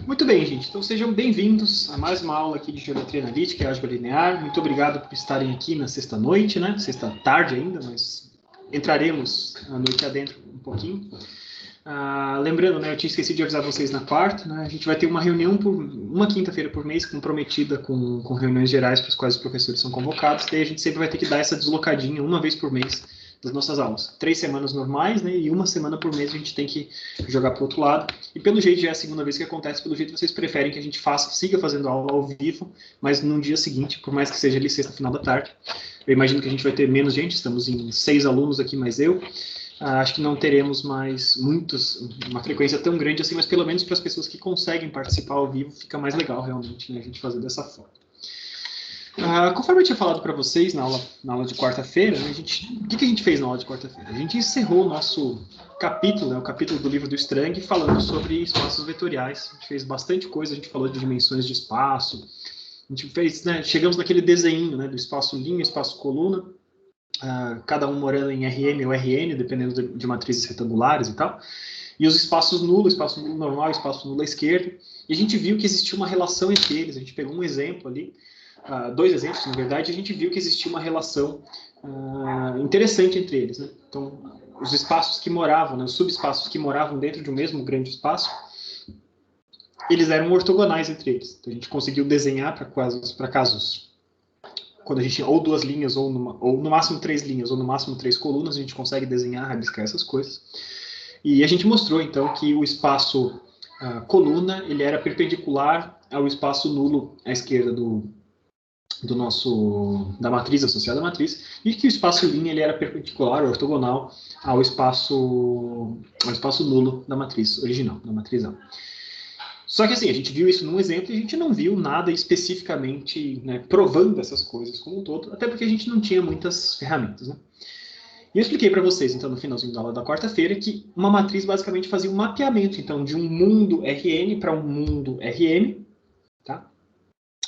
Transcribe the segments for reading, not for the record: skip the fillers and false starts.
Muito bem, gente. Então sejam bem-vindos a mais uma aula aqui de Geometria Analítica e Álgebra Linear. Muito obrigado por estarem aqui na sexta-noite, né? Sexta-tarde ainda, mas entraremos a noite adentro um pouquinho. Lembrando, né, eu tinha esquecido de avisar vocês na quarta, né? A gente vai ter uma reunião por uma quinta-feira por mês comprometida com reuniões gerais para as quais os professores são convocados. Daí a gente sempre vai ter que dar essa deslocadinha uma vez por mês das nossas aulas. 3 semanas normais, né? E uma semana por mês a gente tem que jogar para o outro lado. E pelo jeito já é a segunda vez que acontece, pelo jeito vocês preferem que a gente siga fazendo aula ao vivo, mas no dia seguinte, por mais que seja ali sexta, final da tarde. Eu imagino que a gente vai ter menos gente, estamos em 6 alunos aqui, mais eu. Acho que não teremos mais uma frequência tão grande assim, mas pelo menos para as pessoas que conseguem participar ao vivo, fica mais legal realmente, né, a gente fazer dessa forma. Conforme eu tinha falado para vocês na aula de quarta-feira, né, o que a gente fez na aula de quarta-feira? A gente encerrou o nosso capítulo, né, o capítulo do livro do Strang, falando sobre espaços vetoriais. A gente fez bastante coisa, a gente falou de dimensões de espaço, a gente fez, né, chegamos naquele desenho, né, do espaço linha, espaço coluna, cada um morando em RM ou RN, dependendo de matrizes retangulares e tal, e os espaços nulo, espaço nulo normal, espaço nulo à esquerda, e a gente viu que existia uma relação entre eles. A gente pegou um exemplo ali, 2 exemplos, na verdade, a gente viu que existia uma relação interessante entre eles, né? Então, os espaços que moravam, né, os subespaços que moravam dentro de um mesmo grande espaço, eles eram ortogonais entre eles. Então, a gente conseguiu desenhar para casos quando a gente tinha ou 2 linhas, ou no máximo 3 linhas, ou no máximo 3 colunas, a gente consegue desenhar, rabiscar essas coisas. E a gente mostrou, então, que o espaço coluna, ele era perpendicular ao espaço nulo à esquerda da matriz, associada à matriz, e que o espaço linha, ele era perpendicular, ortogonal, ao espaço nulo da matriz original, da matriz A. Só que assim, a gente viu isso num exemplo e a gente não viu nada especificamente, né, provando essas coisas como um todo, até porque a gente não tinha muitas ferramentas, né? E eu expliquei para vocês, então, no finalzinho da aula da quarta-feira, que uma matriz basicamente fazia um mapeamento, então, de um mundo Rn para um mundo Rm, tá?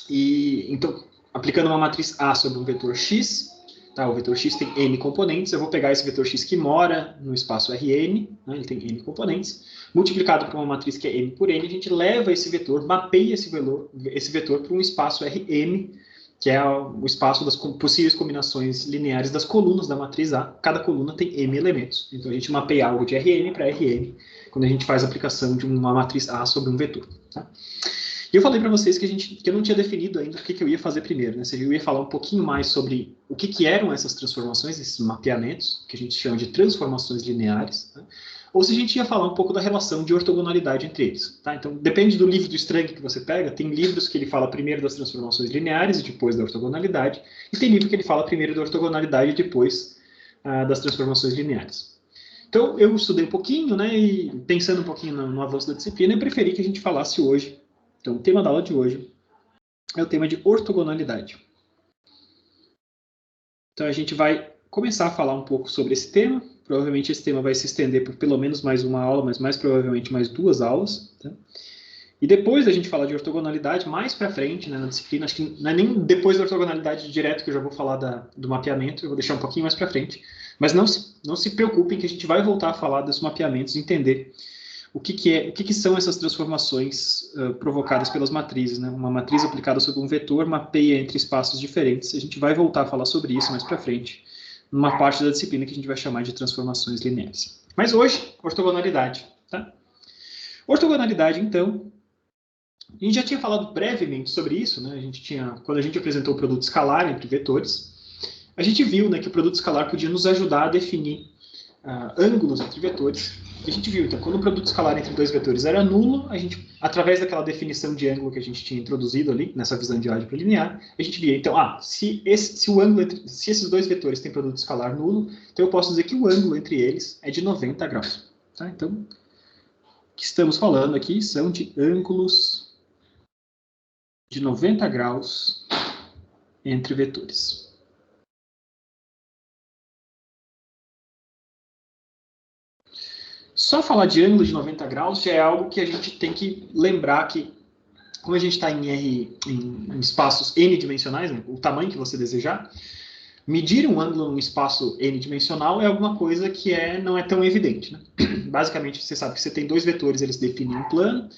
E, então, aplicando uma matriz A sobre um vetor x, tá? O vetor x tem n componentes, eu vou pegar esse vetor x que mora no espaço Rn, né, ele tem n componentes, multiplicado por uma matriz que é m por n, a gente leva esse vetor, mapeia esse vetor para um espaço Rm, que é o espaço das possíveis combinações lineares das colunas da matriz A. Cada coluna tem m elementos. Então, a gente mapeia algo de Rn para Rm, quando a gente faz a aplicação de uma matriz A sobre um vetor. Tá? E eu falei para vocês que eu não tinha definido ainda o que eu ia fazer primeiro, né? Ou seja, eu ia falar um pouquinho mais sobre o que eram essas transformações, esses mapeamentos, que a gente chama de transformações lineares, tá? Ou se a gente ia falar um pouco da relação de ortogonalidade entre eles. Tá? Então, depende do livro do Strang que você pega. Tem livros que ele fala primeiro das transformações lineares e depois da ortogonalidade. E tem livro que ele fala primeiro da ortogonalidade e depois das transformações lineares. Então, eu estudei um pouquinho, né, e pensando um pouquinho no avanço da disciplina, eu preferi que a gente falasse hoje. Então, o tema da aula de hoje é o tema de ortogonalidade. Então, a gente vai começar a falar um pouco sobre esse tema. Provavelmente esse tema vai se estender por pelo menos mais uma aula, mas mais provavelmente mais 2 aulas. Tá? E depois da gente falar de ortogonalidade, mais para frente, né, na disciplina, acho que não é nem depois da ortogonalidade direto que eu já vou falar do mapeamento, eu vou deixar um pouquinho mais para frente. Mas não se preocupem que a gente vai voltar a falar dos mapeamentos e entender o que são essas transformações provocadas pelas matrizes. Né? Uma matriz aplicada sobre um vetor mapeia entre espaços diferentes. A gente vai voltar a falar sobre isso mais para frente, numa parte da disciplina que a gente vai chamar de transformações lineares. Mas hoje, ortogonalidade. Tá? Ortogonalidade, então, a gente já tinha falado brevemente sobre isso, né? Quando a gente apresentou o produto escalar entre vetores, a gente viu, né, que o produto escalar podia nos ajudar a definir ângulos entre vetores. A gente viu, então, quando o produto escalar entre 2 vetores era nulo, a gente, através daquela definição de ângulo que a gente tinha introduzido ali, nessa visão de álgebra linear, a gente via, então, se esses 2 vetores têm produto escalar nulo, então eu posso dizer que o ângulo entre eles é de 90 graus. Tá? Então, o que estamos falando aqui são de ângulos de 90 graus entre vetores. Só falar de ângulo de 90 graus já é algo que a gente tem que lembrar que, como a gente está em espaços n-dimensionais, né, o tamanho que você desejar, medir um ângulo num espaço n-dimensional é alguma coisa que não é tão evidente. Né? Basicamente, você sabe que você tem 2 vetores, eles definem um plano,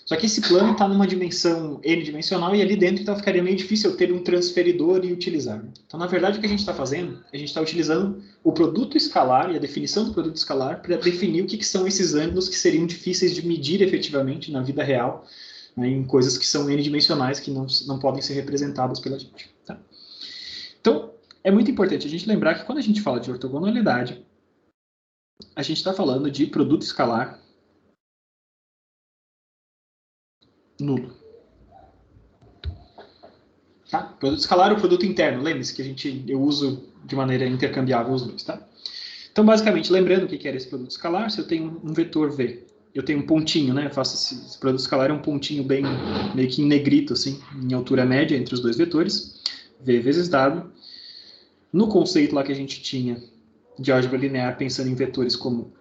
Só que esse plano está numa dimensão n-dimensional e ali dentro então ficaria meio difícil eu ter um transferidor e utilizar. Então, na verdade, o que a gente está fazendo, a gente está utilizando o produto escalar e a definição do produto escalar para definir o que são esses ângulos que seriam difíceis de medir efetivamente na vida real, né, em coisas que são n-dimensionais que não podem ser representadas pela gente. Tá? Então, é muito importante a gente lembrar que quando a gente fala de ortogonalidade, a gente está falando de produto escalar nulo. Tá? Produto escalar ou produto interno, lembre-se que eu uso de maneira intercambiável os dois. Tá? Então, basicamente, lembrando o que era esse produto escalar, se eu tenho um vetor V, eu tenho um pontinho, né? Eu faço esse produto escalar é um pontinho bem meio que em negrito, assim, em altura média entre os dois vetores, V vezes W. No conceito lá que a gente tinha de álgebra linear, pensando em vetores como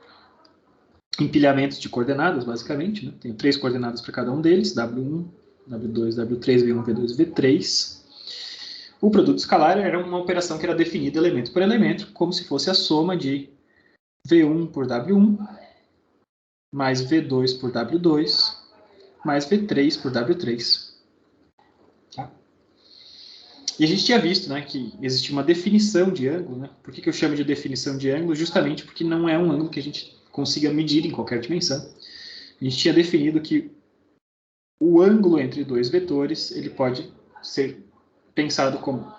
empilhamentos de coordenadas, basicamente, né? Tenho 3 coordenadas para cada um deles, W1, W2, W3, V1, V2, V3. O produto escalar era uma operação que era definida elemento por elemento, como se fosse a soma de V1 por W1, mais V2 por W2, mais V3 por W3. Tá? E a gente tinha visto, né, que existia uma definição de ângulo. Né? Por que eu chamo de definição de ângulo? Justamente porque não é um ângulo que a gente consiga medir em qualquer dimensão. A gente tinha definido que o ângulo entre dois vetores ele pode ser pensado como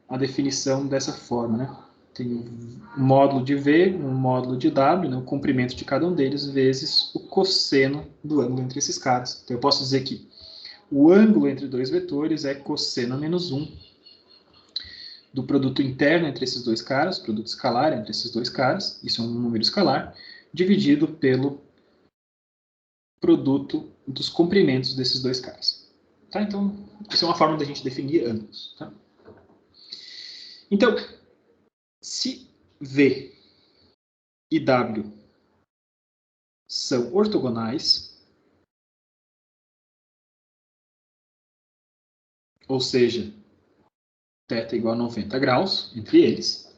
a definição dessa forma. Né? Tem um módulo de V, um módulo de W, né, o comprimento de cada um deles, vezes o cosseno do ângulo entre esses caras. Então eu posso dizer que o ângulo entre dois vetores é cosseno menos 1 do produto interno entre esses dois caras, produto escalar entre esses dois caras, isso é um número escalar, dividido pelo produto dos comprimentos desses dois caras. Tá? Então, isso é uma forma da gente definir ângulos. Tá? Então, se V e W são ortogonais, ou seja, θ igual a 90 graus entre eles,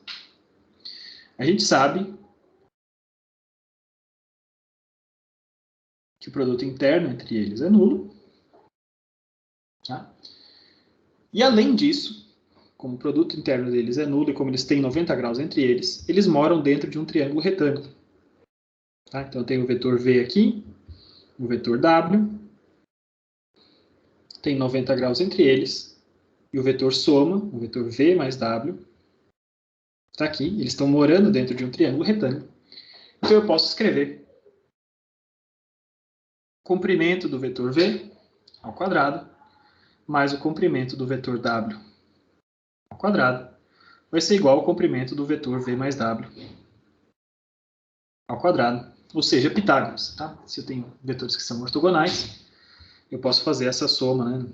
a gente sabe que o produto interno entre eles é nulo. Tá? E além disso, como o produto interno deles é nulo e como eles têm 90 graus entre eles moram dentro de um triângulo retângulo. Tá? Então eu tenho o vetor V aqui, o vetor W, tem 90 graus entre eles, e o vetor soma, o vetor V mais W, está aqui, eles estão morando dentro de um triângulo retângulo. Então eu posso escrever comprimento do vetor V ao quadrado, mais o comprimento do vetor W ao quadrado, vai ser igual ao comprimento do vetor V mais W ao quadrado, ou seja, Pitágoras. Tá? Se eu tenho vetores que são ortogonais, eu posso fazer essa soma, né,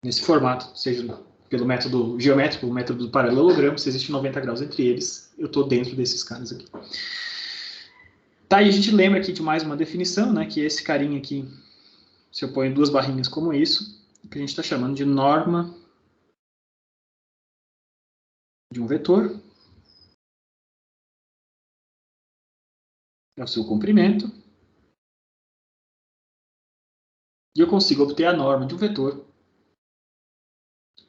nesse formato, seja pelo método geométrico, o método do paralelogramo, se existe 90 graus entre eles, eu estou dentro desses caras aqui. Tá, e a gente lembra aqui de mais uma definição, né, que esse carinha aqui, se eu ponho 2 barrinhas como isso, que a gente está chamando de norma de um vetor, é o seu comprimento, e eu consigo obter a norma de um vetor.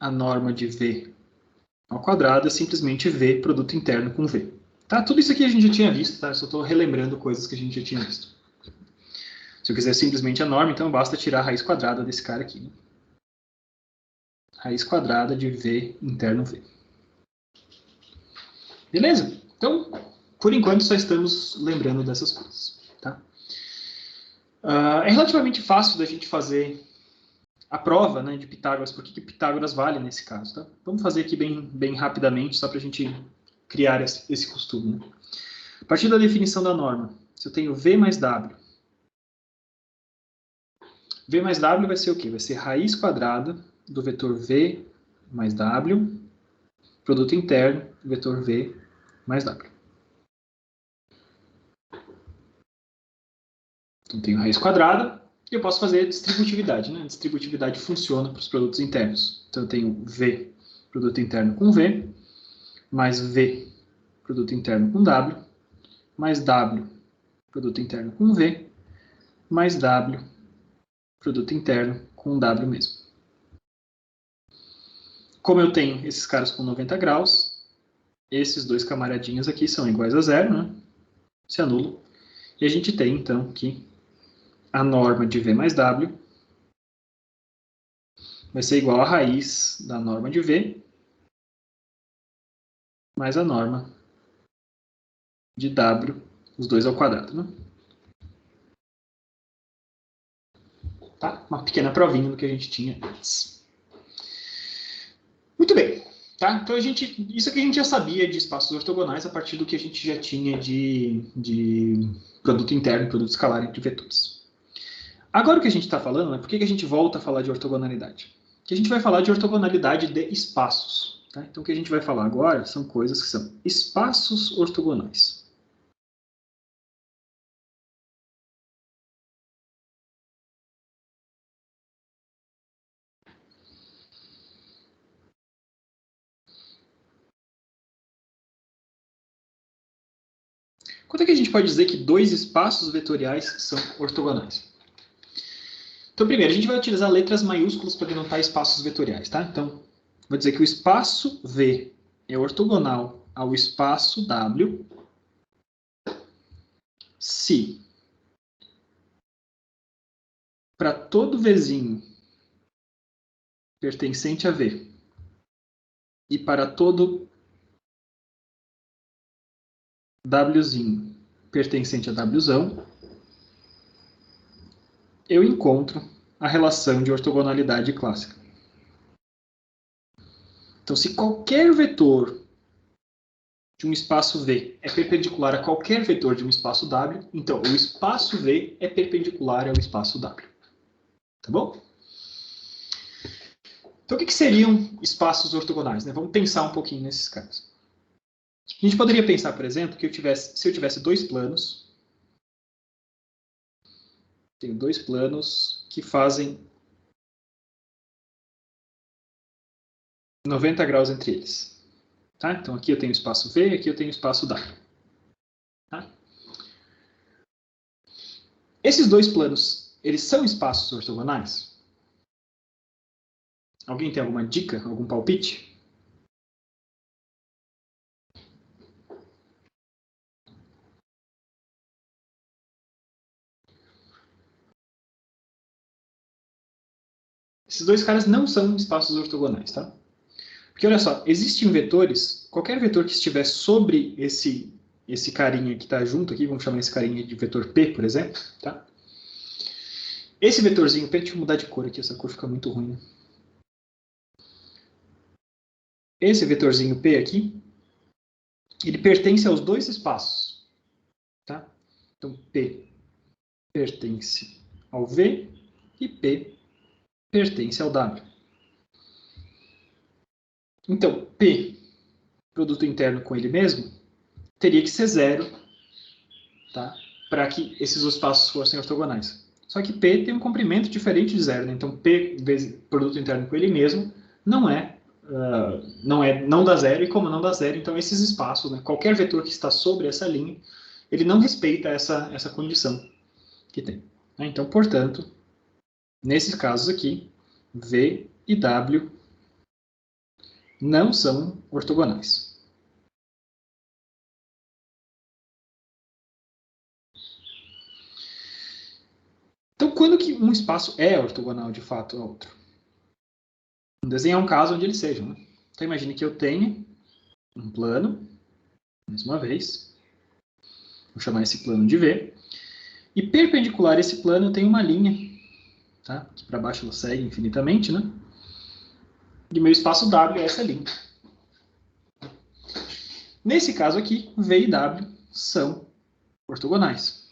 A norma de V ao quadrado é simplesmente V produto interno com V. Tá? Tudo isso aqui a gente já tinha visto, tá? Eu só estou relembrando coisas que a gente já tinha visto. Se eu quiser simplesmente a norma, então basta tirar a raiz quadrada desse cara aqui. Né? Raiz quadrada de V interno V. Beleza? Então, por enquanto, só estamos lembrando dessas coisas. Tá? É relativamente fácil da gente fazer a prova, né, de Pitágoras. Por que Pitágoras vale nesse caso? Tá? Vamos fazer aqui bem rapidamente, só para a gente criar esse costume. Né? A partir da definição da norma, se eu tenho V mais W, V mais W vai ser o quê? Vai ser raiz quadrada do vetor V mais W, produto interno do vetor V mais W. Então, tenho raiz quadrada e eu posso fazer a distributividade. Né? A distributividade funciona para os produtos internos. Então, eu tenho V, produto interno com V, mais V, produto interno com W, mais W, produto interno com V, mais W, produto interno, com W mesmo. Como eu tenho esses caras com 90 graus, esses dois camaradinhos aqui são iguais a zero, né? Se anulam. E a gente tem, então, aqui a norma de V mais W vai ser igual à raiz da norma de V mais a norma de W, os dois ao quadrado, né? Tá? Uma pequena provinha do que a gente tinha antes. Muito bem. Tá? Então, isso aqui a gente já sabia de espaços ortogonais a partir do que a gente já tinha de produto interno e produto escalar entre vetores. Agora o que a gente está falando, né? Por que a gente volta a falar de ortogonalidade? Que a gente vai falar de ortogonalidade de espaços. Tá? Então, o que a gente vai falar agora são coisas que são espaços ortogonais. Quanto é que a gente pode dizer que dois espaços vetoriais são ortogonais? Então, primeiro, a gente vai utilizar letras maiúsculas para denotar espaços vetoriais, tá? Então, vou dizer que o espaço V é ortogonal ao espaço W se para todo Vzinho pertencente a V e para todo Wzinho pertencente a Wzão, eu encontro a relação de ortogonalidade clássica. Então, se qualquer vetor de um espaço V é perpendicular a qualquer vetor de um espaço W, então o espaço V é perpendicular ao espaço W. Tá bom? Então, o que seriam espaços ortogonais, né? Vamos pensar um pouquinho nesses casos. A gente poderia pensar, por exemplo, que se eu tivesse dois planos, tenho dois planos que fazem 90 graus entre eles. Tá? Então, aqui eu tenho espaço V, aqui eu tenho espaço W. Tá? Esses dois planos, eles são espaços ortogonais? Alguém tem alguma dica, algum palpite? Esses dois caras não são espaços ortogonais, tá? Porque, olha só, existem vetores, qualquer vetor que estiver sobre esse carinha que está junto aqui, vamos chamar esse carinha de vetor P, por exemplo, tá? Esse vetorzinho P, deixa eu mudar de cor aqui, essa cor fica muito ruim, né? Esse vetorzinho P aqui, ele pertence aos dois espaços, tá? Então, P pertence ao V e P pertence ao W. Então, P, produto interno com ele mesmo, teria que ser zero, tá? Para que esses espaços fossem ortogonais. Só que P tem um comprimento diferente de zero, né? Então, P vezes produto interno com ele mesmo não dá zero, e como não dá zero, então esses espaços, né, qualquer vetor que está sobre essa linha, ele não respeita essa condição que tem. Né? Então, portanto, nesses casos aqui, V e W não são ortogonais. Então, quando que um espaço é ortogonal de fato ao outro? Vamos desenhar um caso onde eles sejam. Né? Então, imagine que eu tenha um plano, mais uma vez, vou chamar esse plano de V, e perpendicular a esse plano eu tenho uma linha, tá? Que para baixo ela segue infinitamente, né? E meu espaço W é essa linha. Nesse caso aqui, V e W são ortogonais.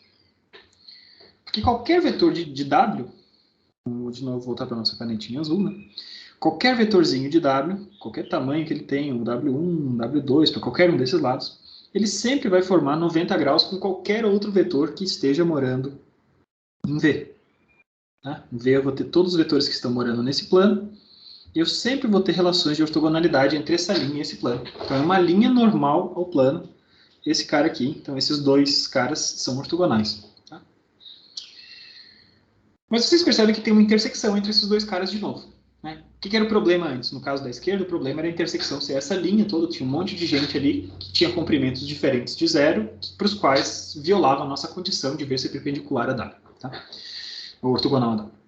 Porque qualquer vetor de W, vou de novo voltar para a nossa canetinha azul, né? Qualquer vetorzinho de W, qualquer tamanho que ele tenha, um W1, um W2, para qualquer um desses lados, ele sempre vai formar 90 graus com qualquer outro vetor que esteja morando em V. Tá? Em V eu vou ter todos os vetores que estão morando nesse plano, e eu sempre vou ter relações de ortogonalidade entre essa linha e esse plano. Então é uma linha normal ao plano, esse cara aqui. Então esses dois caras são ortogonais. Tá? Mas vocês percebem que tem uma intersecção entre esses dois caras de novo. Né? O que era o problema antes? No caso da esquerda, o problema era a intersecção ser essa linha toda, tinha um monte de gente ali que tinha comprimentos diferentes de zero, para os quais violava a nossa condição de ver ser perpendicular a W, tá? Ou ortogonal a W.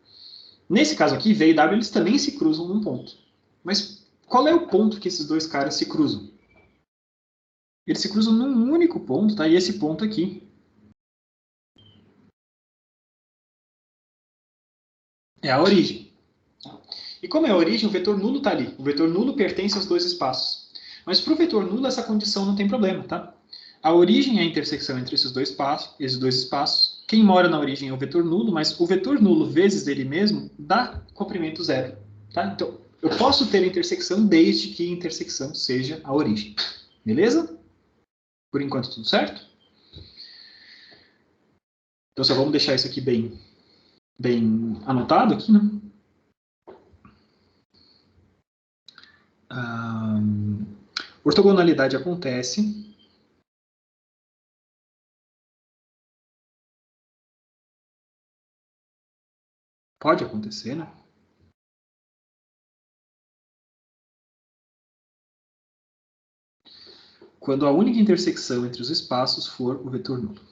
Nesse caso aqui, V e W, eles também se cruzam num ponto. Mas qual é o ponto que esses dois caras se cruzam? Eles se cruzam num único ponto, tá? E esse ponto aqui é a origem. E como é a origem, o vetor nulo está ali. O vetor nulo pertence aos dois espaços. Mas para o vetor nulo, essa condição não tem problema, tá? A origem é a intersecção entre esses dois espaços. Quem mora na origem é o vetor nulo, mas o vetor nulo vezes ele mesmo dá comprimento zero. Tá? Então, eu posso ter a intersecção desde que a intersecção seja a origem. Beleza? Por enquanto, tudo certo? Então, só vamos deixar isso aqui bem anotado aqui, né? Ortogonalidade acontece pode acontecer, né? Quando a única intersecção entre os espaços for o vetor nulo.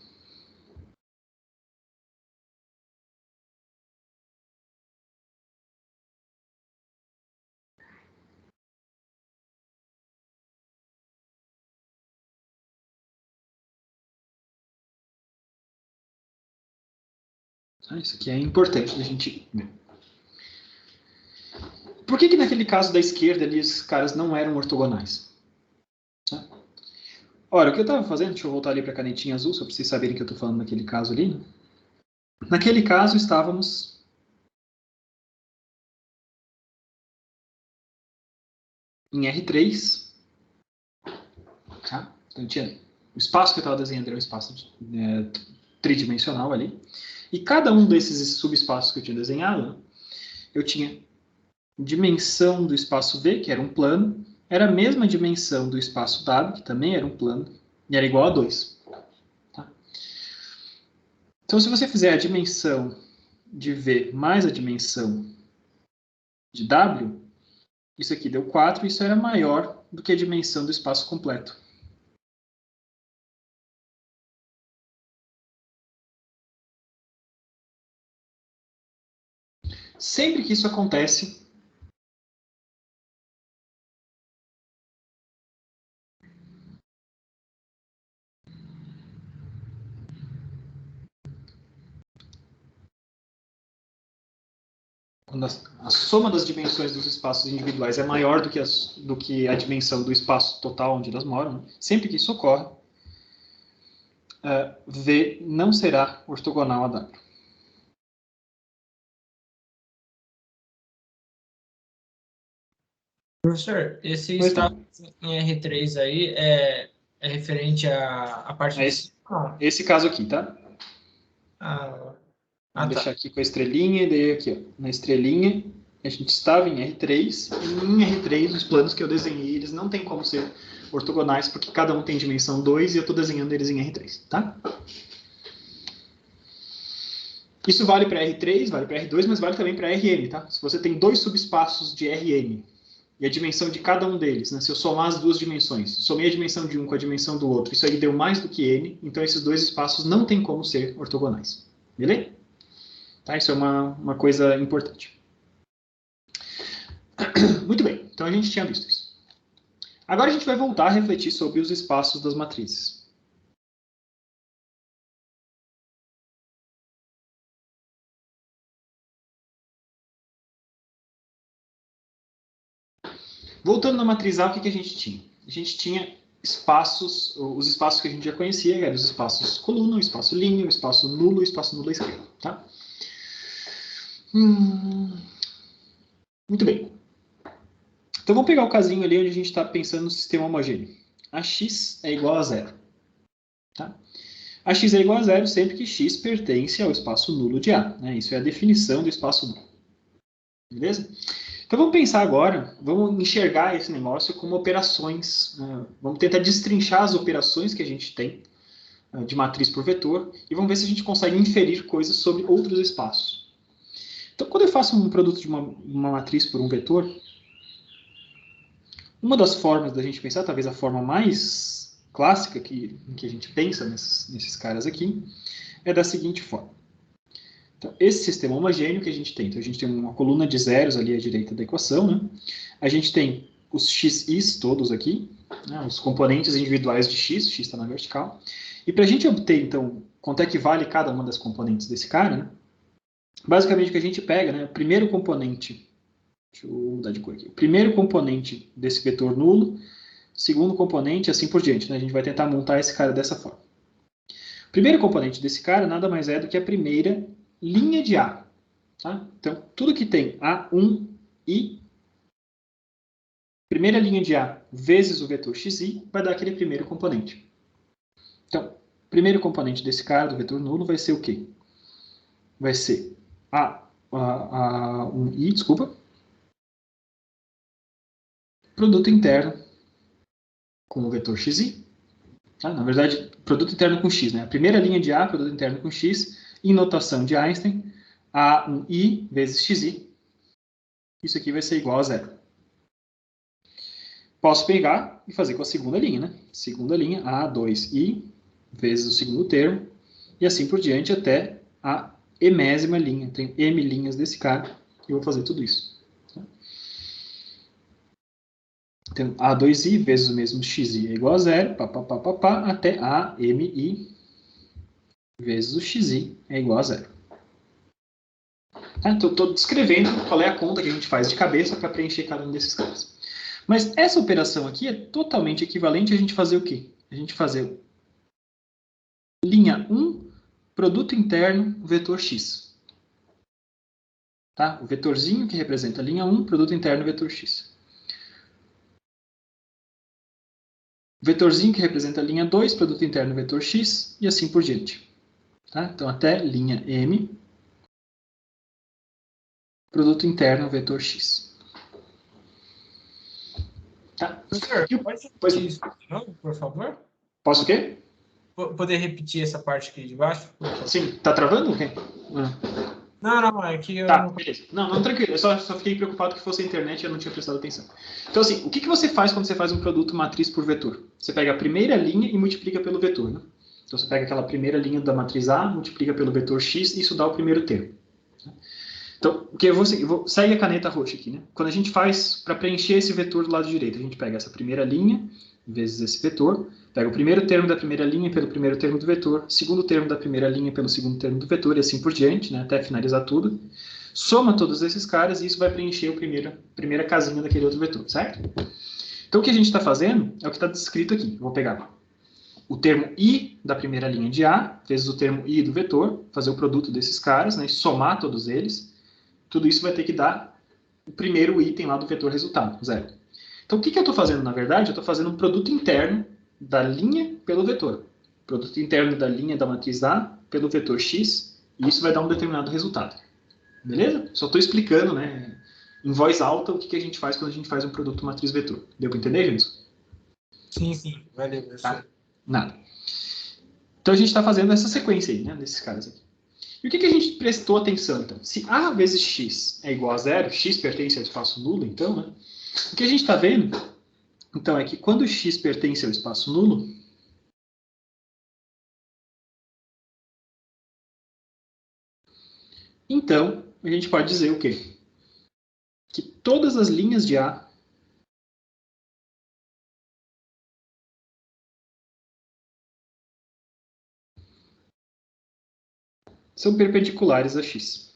Isso aqui é importante a gente ver. Por que naquele caso da esquerda ali os caras não eram ortogonais? Ora, o que eu estava fazendo, deixa eu voltar ali para a canetinha azul, só para vocês saberem que eu estou falando naquele caso ali. Né? Naquele caso estávamos em R3. Tá? Então tinha o espaço que eu estava desenhando era um espaço tridimensional ali. E cada um desses subespaços que eu tinha desenhado, eu tinha dimensão do espaço V, que era um plano, era a mesma dimensão do espaço W, que também era um plano, e era igual a 2. Tá? Então, se você fizer a dimensão de V mais a dimensão de W, isso aqui deu 4, isso era maior do que a dimensão do espaço completo. Sempre que isso acontece, quando a soma das dimensões dos espaços individuais é maior do que a dimensão do espaço total onde elas moram, né? Sempre que isso ocorre, V não será ortogonal a W. Professor, esse espaço em R3 aí é referente à parte esse caso aqui, tá? Vou deixar aqui com a estrelinha, e daí aqui, ó, na estrelinha, a gente estava em R3, e em R3 os planos que eu desenhei, eles não tem como ser ortogonais, porque cada um tem dimensão 2 e eu estou desenhando eles em R3, tá? Isso vale para R3, vale para R2, mas vale também para Rn, tá? Se você tem dois subespaços de Rn, e a dimensão de cada um deles, né? Se eu somar as duas dimensões, somei a dimensão de um com a dimensão do outro, isso aí deu mais do que n, então esses dois espaços não tem como ser ortogonais. Beleza? Tá? Isso é uma coisa importante. Muito bem, então a gente tinha visto isso. Agora a gente vai voltar a refletir sobre os espaços das matrizes. Voltando na matriz A, o que a gente tinha? A gente tinha espaços, os espaços que a gente já conhecia, eram os espaços coluna, o espaço linha, o espaço nulo à esquerda. Tá? Muito bem. Então vamos pegar o casinho ali onde a gente está pensando no sistema homogêneo. Ax é igual a zero. Tá? Ax é igual a zero sempre que x pertence ao espaço nulo de A. Né? Isso é a definição do espaço nulo. Beleza? Então vamos pensar agora, vamos enxergar esse negócio como operações, vamos tentar destrinchar as operações que a gente tem de matriz por vetor e vamos ver se a gente consegue inferir coisas sobre outros espaços. Então, quando eu faço um produto de uma matriz por um vetor, uma das formas da gente pensar, talvez a forma mais clássica que a gente pensa nesses caras aqui, é da seguinte forma. Então, esse sistema homogêneo que a gente tem, então a gente tem uma coluna de zeros ali à direita da equação, né? A gente tem os xi's todos aqui, né? Os componentes individuais de x está na vertical. E para a gente obter, então, quanto é que vale cada uma das componentes desse cara, né? Basicamente o que a gente pega, né? O primeiro componente, deixa eu mudar de cor aqui, o primeiro componente desse vetor nulo, segundo componente, assim por diante, né? A gente vai tentar montar esse cara dessa forma. O primeiro componente desse cara nada mais é do que a primeira linha de A. Tá? Então, tudo que tem A1 e primeira linha de A vezes o vetor xi vai dar aquele primeiro componente. Então, o primeiro componente desse cara, do vetor nulo, vai ser o quê? Vai ser A1i, desculpa, produto interno com o vetor xi. Tá? Na verdade, produto interno com x. Né? A primeira linha de A, produto interno com x, em notação de Einstein, A1i vezes xi. Isso aqui vai ser igual a zero. Posso pegar e fazer com a segunda linha, né? Segunda linha, A2i vezes o segundo termo, e assim por diante até a emésima linha. Tem m linhas desse cara, e eu vou fazer tudo isso. Então, A2i vezes o mesmo xi é igual a zero, até AMI vezes o xi é igual a zero. Então, estou descrevendo qual é a conta que a gente faz de cabeça para preencher cada um desses caras. Mas essa operação aqui é totalmente equivalente a gente fazer o quê? A gente fazer linha 1, produto interno, vetor x. Tá? O vetorzinho que representa a linha 1, produto interno, vetor x. O vetorzinho que representa a linha 2, produto interno, vetor x, e assim por diante. Tá? Então, até linha m, produto interno, vetor x. Tá? Professor, pode repetir isso de novo, por favor? Posso o quê? Poder repetir essa parte aqui de baixo? Sim. Tá travando? Okay. Não, é que eu... Tá, beleza. Não, tranquilo. Eu só fiquei preocupado que fosse a internet e eu não tinha prestado atenção. Então, assim, o que você faz quando você faz um produto matriz por vetor? Você pega a primeira linha e multiplica pelo vetor, né? Então, você pega aquela primeira linha da matriz A, multiplica pelo vetor x, e isso dá o primeiro termo. Então, o que eu vou seguir? Segue a caneta roxa aqui, né? Quando a gente faz, para preencher esse vetor do lado direito, a gente pega essa primeira linha, vezes esse vetor, pega o primeiro termo da primeira linha pelo primeiro termo do vetor, segundo termo da primeira linha pelo segundo termo do vetor, e assim por diante, né? Até finalizar tudo. Soma todos esses caras e isso vai preencher a primeira casinha daquele outro vetor, certo? Então, o que a gente está fazendo é o que está descrito aqui. Eu vou pegar o termo i da primeira linha de A, vezes o termo i do vetor, fazer o produto desses caras, né? E somar todos eles. Tudo isso vai ter que dar o primeiro item lá do vetor resultado, zero. Então, o que eu estou fazendo, na verdade? Eu estou fazendo um produto interno da linha pelo vetor. Produto interno da linha da matriz A pelo vetor x, e isso vai dar um determinado resultado. Beleza? Só estou explicando, né, em voz alta, o que a gente faz quando a gente faz um produto matriz vetor. Deu para entender, James? Sim. Valeu, professor. Tá? Nada. Então, a gente está fazendo essa sequência aí, né, desses caras aqui. E o que a gente prestou atenção, então? Se A vezes x é igual a zero, x pertence ao espaço nulo, então, né? O que a gente está vendo, então, é que quando x pertence ao espaço nulo, então, a gente pode dizer o quê? Que todas as linhas de A são perpendiculares a x.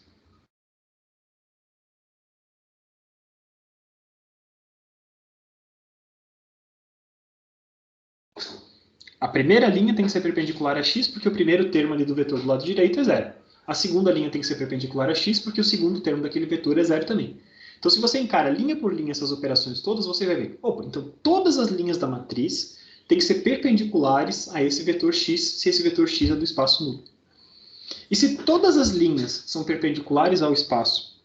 A primeira linha tem que ser perpendicular a x, porque o primeiro termo ali do vetor do lado direito é zero. A segunda linha tem que ser perpendicular a x, porque o segundo termo daquele vetor é zero também. Então, se você encara linha por linha essas operações todas, você vai ver, opa, então todas as linhas da matriz têm que ser perpendiculares a esse vetor x, se esse vetor x é do espaço nulo. E se todas as linhas são perpendiculares ao espaço,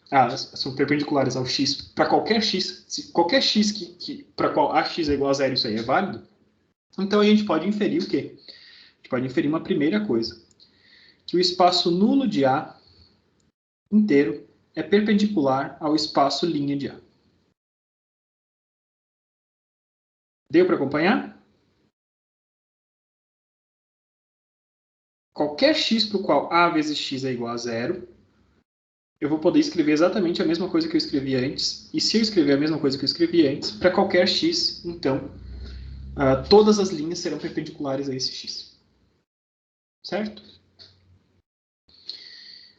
são perpendiculares ao x, para qualquer x, se qualquer x para qual ax é igual a zero, isso aí é válido, então a gente pode inferir o quê? A gente pode inferir uma primeira coisa, que o espaço nulo de A inteiro é perpendicular ao espaço linha de A. Deu para acompanhar? Qualquer x para o qual A vezes x é igual a zero, eu vou poder escrever exatamente a mesma coisa que eu escrevi antes. E se eu escrever a mesma coisa que eu escrevi antes, para qualquer x, então, todas as linhas serão perpendiculares a esse x. Certo?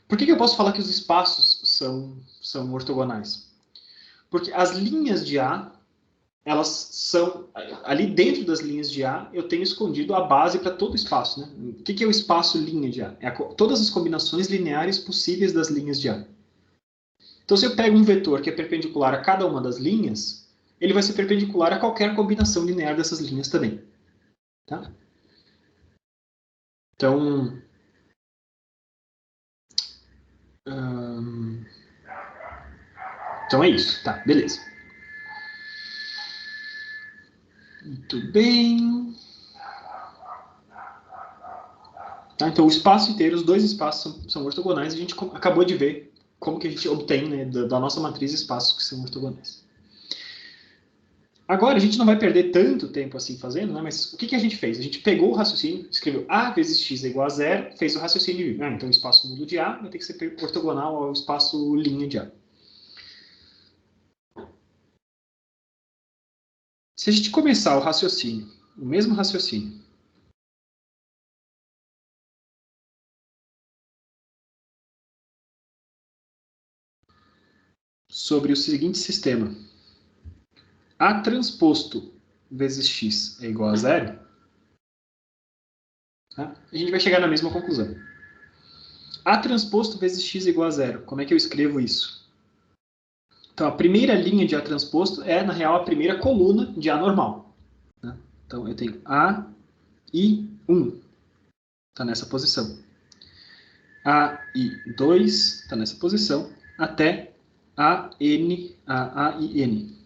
Por que eu posso falar que os espaços são ortogonais? Porque as linhas de A, elas são... Ali dentro das linhas de A, eu tenho escondido a base para todo o espaço. Né? O que é o espaço linha de A? É todas as combinações lineares possíveis das linhas de A. Então, se eu pego um vetor que é perpendicular a cada uma das linhas, ele vai ser perpendicular a qualquer combinação linear dessas linhas também. Tá? Então... Então é isso. Tá, beleza. Muito bem. Tá, então, o espaço inteiro, os dois espaços são ortogonais, e a gente acabou de ver como que a gente obtém, né, da nossa matriz espaços que são ortogonais. Agora, a gente não vai perder tanto tempo assim fazendo, né, mas o que a gente fez? A gente pegou o raciocínio, escreveu A vezes x é igual a zero, fez o raciocínio e viu, então o espaço nulo de A vai ter que ser ortogonal ao espaço linha de A. Se a gente começar o raciocínio, o mesmo raciocínio, sobre o seguinte sistema: A transposto vezes x é igual a zero, tá? A gente vai chegar na mesma conclusão. A transposto vezes x é igual a zero. Como é que eu escrevo isso? Então, a primeira linha de A transposto é, na real, a primeira coluna de A normal. Né? Então, eu tenho A e 1. Está nessa posição. A e 2 está nessa posição. Até A e N.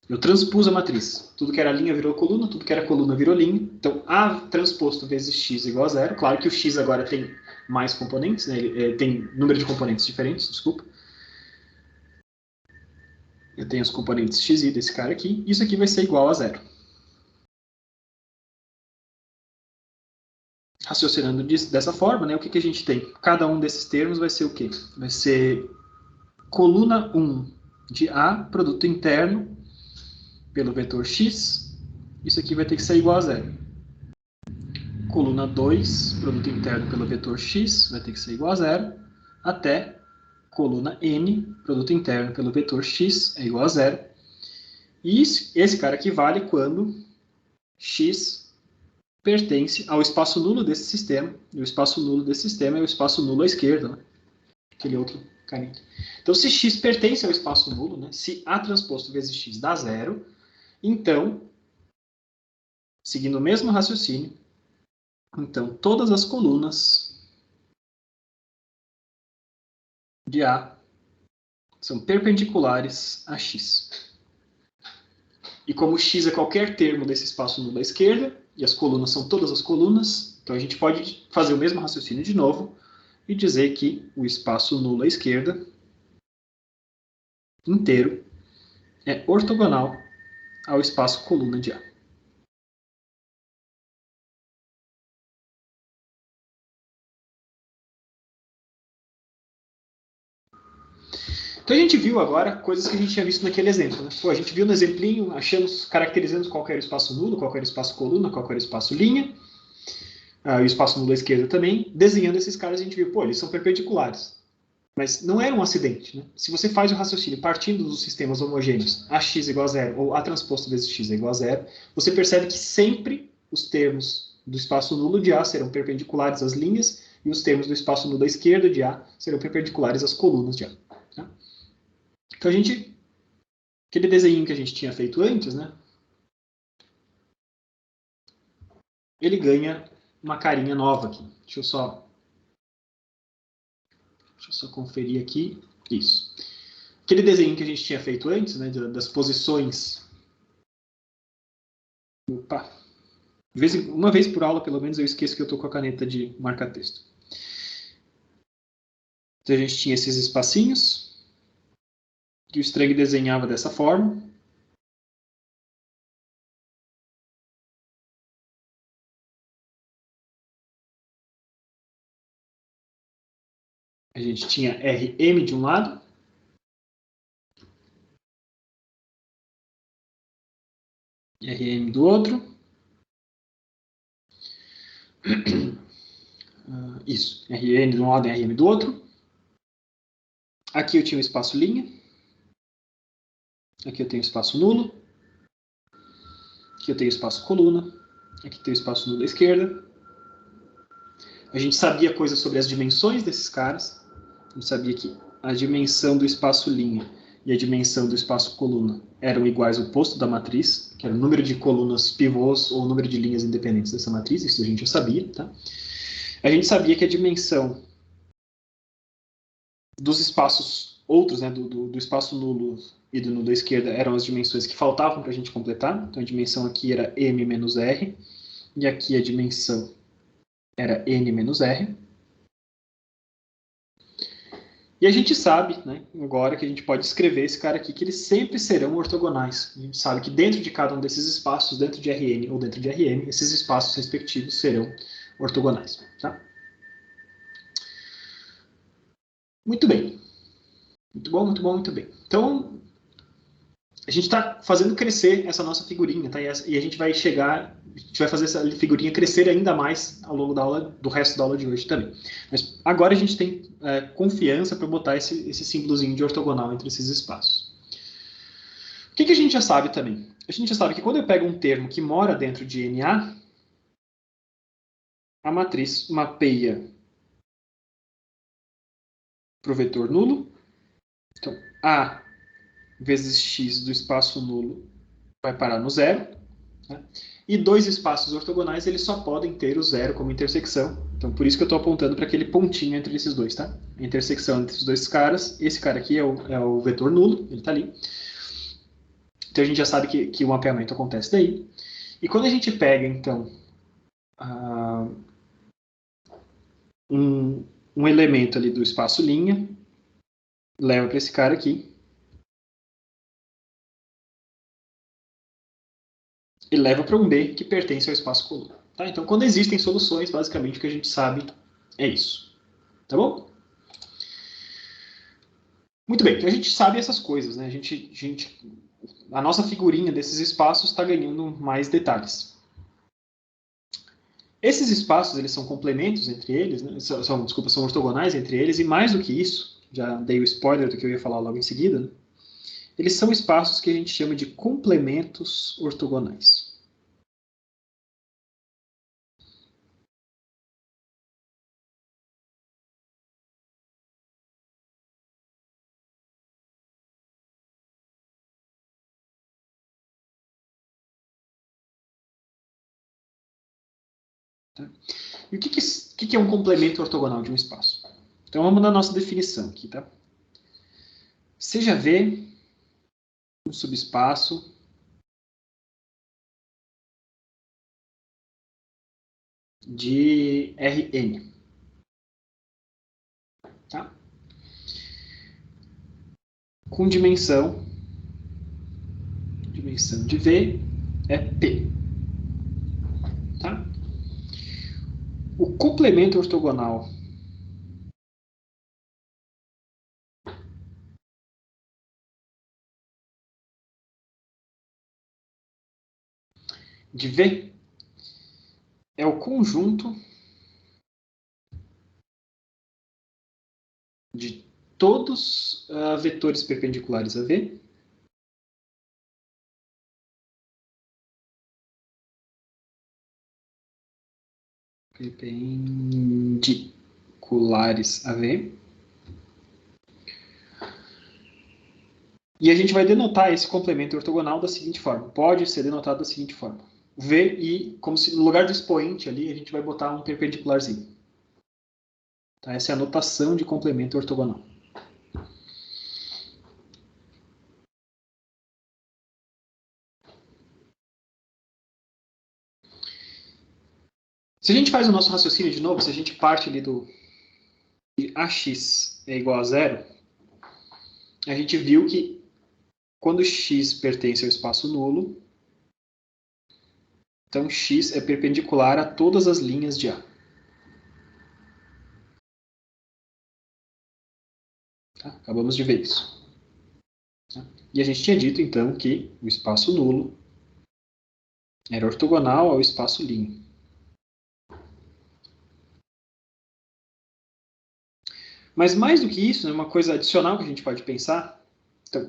Eu transpus a matriz. Tudo que era linha virou coluna, tudo que era coluna virou linha. Então, A transposto vezes x igual a zero. Claro que o x agora tem mais componentes, né? Ele tem número de componentes diferentes, desculpa. Eu tenho os componentes xi desse cara aqui. Isso aqui vai ser igual a zero. Raciocinando dessa forma, né, o que a gente tem? Cada um desses termos vai ser o quê? Vai ser coluna 1 de A, produto interno, pelo vetor x. Isso aqui vai ter que ser igual a zero. Coluna 2, produto interno pelo vetor x, vai ter que ser igual a zero. Até coluna n, produto interno pelo vetor x, é igual a zero. E esse cara aqui vale quando x pertence ao espaço nulo desse sistema. E o espaço nulo desse sistema é o espaço nulo à esquerda, né? Aquele outro carinha. Então, se x pertence ao espaço nulo, né? Se A transposto vezes x dá zero, então, seguindo o mesmo raciocínio, então todas as colunas de A são perpendiculares a x. E como x é qualquer termo desse espaço nulo à esquerda, e as colunas são todas as colunas, então a gente pode fazer o mesmo raciocínio de novo e dizer que o espaço nulo à esquerda inteiro é ortogonal ao espaço coluna de A. Então a gente viu agora coisas que a gente tinha visto naquele exemplo. Né? Pô, a gente viu no exemplinho, achamos, caracterizamos qual era o espaço nulo, qual era o espaço coluna, qual era o espaço linha, e o espaço nulo à esquerda também. Desenhando esses caras, a gente viu, pô, eles são perpendiculares. Mas não era um acidente. Né? Se você faz o raciocínio partindo dos sistemas homogêneos, AX igual a zero, ou A transposto vezes x é igual a zero, você percebe que sempre os termos do espaço nulo de A serão perpendiculares às linhas, e os termos do espaço nulo à esquerda de A serão perpendiculares às colunas de A. Tá? Então, aquele desenho que a gente tinha feito antes, né? Ele ganha uma carinha nova aqui. Deixa eu só conferir aqui. Isso. Aquele desenho que a gente tinha feito antes, né? Das posições. Opa! Uma vez por aula, pelo menos, eu esqueço que eu estou com a caneta de marca-texto. Então, a gente tinha esses espacinhos, que o Strang desenhava dessa forma. A gente tinha RM de um lado. RM do outro. Isso, RN de um lado e RM do outro. Aqui eu tinha o espaço linha. Aqui eu tenho o espaço nulo. Aqui eu tenho o espaço coluna. Aqui tem o espaço nulo à esquerda. A gente sabia coisas sobre as dimensões desses caras. A gente sabia que a dimensão do espaço linha e a dimensão do espaço coluna eram iguais ao oposto da matriz, que era o número de colunas pivôs ou o número de linhas independentes dessa matriz. Isso a gente já sabia, tá? A gente sabia que a dimensão dos espaços outros, né, do espaço nulo e do nulo à esquerda, eram as dimensões que faltavam para a gente completar. Então, a dimensão aqui era M menos R, e aqui a dimensão era N menos R. E a gente sabe, né, agora que a gente pode escrever esse cara aqui, que eles sempre serão ortogonais. A gente sabe que dentro de cada um desses espaços, dentro de Rn ou dentro de Rm, esses espaços respectivos serão ortogonais. Tá? Muito bem. Muito bom, muito bom, muito bem. Então, a gente está fazendo crescer essa nossa figurinha, tá? E a gente vai chegar, a gente vai fazer essa figurinha crescer ainda mais ao longo da aula, do resto da aula de hoje também. Mas agora a gente tem confiança para botar esse símbolozinho de ortogonal entre esses espaços. O que a gente já sabe também? A gente já sabe que quando eu pego um termo que mora dentro de NA, a matriz mapeia para o vetor nulo. Então, A vezes x do espaço nulo vai parar no zero. Né? E dois espaços ortogonais eles só podem ter o zero como intersecção. Então, por isso que eu estou apontando para aquele pontinho entre esses dois. Tá? A intersecção entre os dois caras. Esse cara aqui é o vetor nulo, ele está ali. Então, a gente já sabe que o mapeamento acontece daí. E quando a gente pega, então, um elemento ali do espaço linha, leva para esse cara aqui, e leva para um B que pertence ao espaço coluna. Tá? Então, quando existem soluções, basicamente o que a gente sabe é isso. Tá bom? Muito bem, então a gente sabe essas coisas, né? A nossa figurinha desses espaços está ganhando mais detalhes. Esses espaços, eles são complementos entre eles, né? São ortogonais entre eles, e mais do que isso, já dei o spoiler do que eu ia falar logo em seguida, né? Eles são espaços que a gente chama de complementos ortogonais. Tá? E o que é um complemento ortogonal de um espaço? Então vamos na nossa definição aqui, tá? Seja V um subespaço de Rn. Tá? Com dimensão de V é P. Tá? O complemento ortogonal de V é o conjunto de todos vetores perpendiculares a V perpendiculares a V. E a gente vai denotar esse complemento ortogonal da seguinte forma. Pode ser denotado da seguinte forma. V e, como se no lugar do expoente ali, a gente vai botar um perpendicularzinho. Tá? Essa é a notação de complemento ortogonal. Se a gente faz o nosso raciocínio de novo, se a gente parte ali e AX é igual a zero, a gente viu que quando x pertence ao espaço nulo, então x é perpendicular a todas as linhas de A. Tá? Acabamos de ver isso. Tá? E a gente tinha dito, então, que o espaço nulo era ortogonal ao espaço linha. Mas mais do que isso, né, uma coisa adicional que a gente pode pensar, então,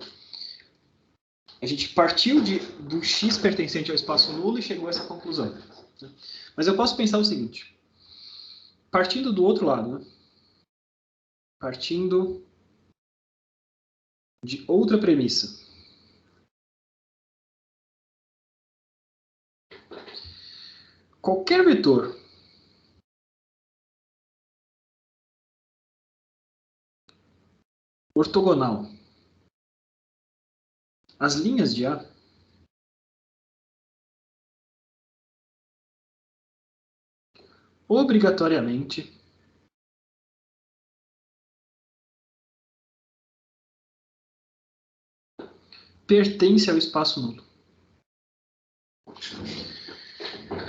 a gente partiu do x pertencente ao espaço nulo e chegou a essa conclusão. Né? Mas eu posso pensar o seguinte, partindo do outro lado, né, partindo de outra premissa. Qualquer vetor ortogonal às linhas de A obrigatoriamente pertence ao espaço nulo.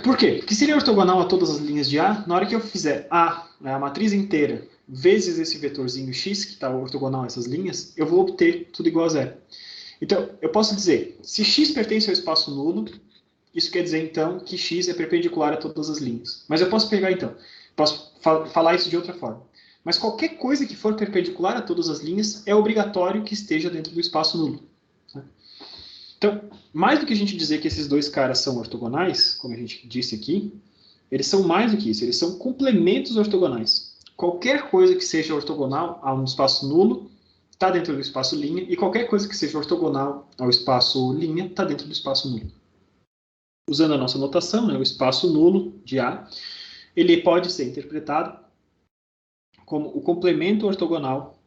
Por quê? Porque seria ortogonal a todas as linhas de A, na hora que eu fizer A, a matriz inteira, vezes esse vetorzinho x, que está ortogonal a essas linhas, eu vou obter tudo igual a zero. Então, eu posso dizer, se x pertence ao espaço nulo, isso quer dizer, então, que x é perpendicular a todas as linhas. Mas eu posso pegar, então, posso falar isso de outra forma. Mas qualquer coisa que for perpendicular a todas as linhas é obrigatório que esteja dentro do espaço nulo. Então, mais do que a gente dizer que esses dois caras são ortogonais, como a gente disse aqui, eles são mais do que isso, eles são complementos ortogonais. Qualquer coisa que seja ortogonal a um espaço nulo está dentro do espaço linha, e qualquer coisa que seja ortogonal ao espaço linha está dentro do espaço nulo. Usando a nossa notação, né, o espaço nulo de A, ele pode ser interpretado como o complemento ortogonal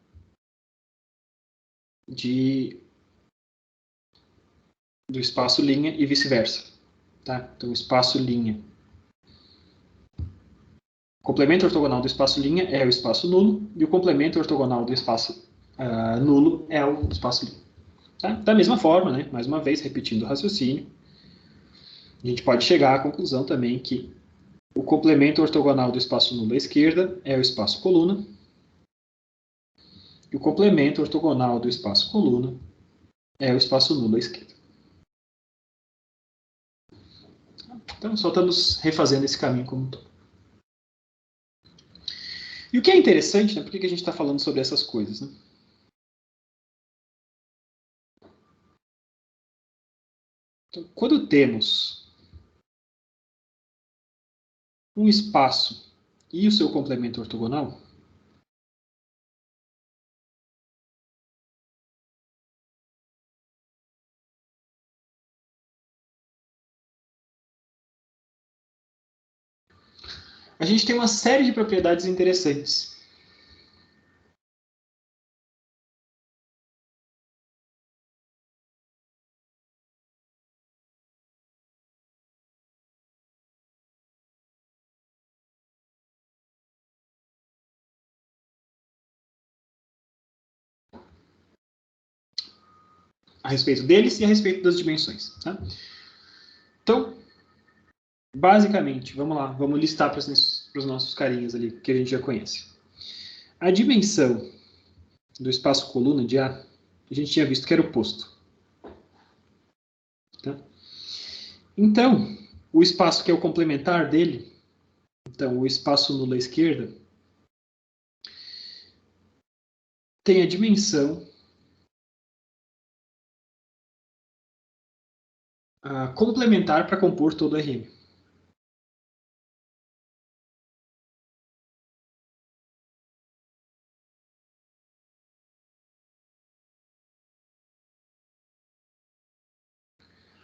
do espaço linha e vice-versa. Tá? Então, o espaço linha. O complemento ortogonal do espaço linha é o espaço nulo, e o complemento ortogonal do espaço nulo é o espaço linha. Tá? Da mesma forma, né, mais uma vez, repetindo o raciocínio, a gente pode chegar à conclusão também que o complemento ortogonal do espaço nulo à esquerda é o espaço coluna, e o complemento ortogonal do espaço coluna é o espaço nulo à esquerda. Então, só estamos refazendo esse caminho como um todo. E o que é interessante, né, por que a gente está falando sobre essas coisas? Né? Então, quando temos um espaço e o seu complemento ortogonal, a gente tem uma série de propriedades interessantes. A respeito deles e a respeito das dimensões. Tá? Então, basicamente, vamos lá, vamos listar para os nossos carinhas ali, que a gente já conhece. A dimensão do espaço coluna de A, a gente tinha visto que era o posto. Tá? Então, o espaço que é o complementar dele, então o espaço nulo à esquerda, tem a dimensão complementar para compor todo o RM.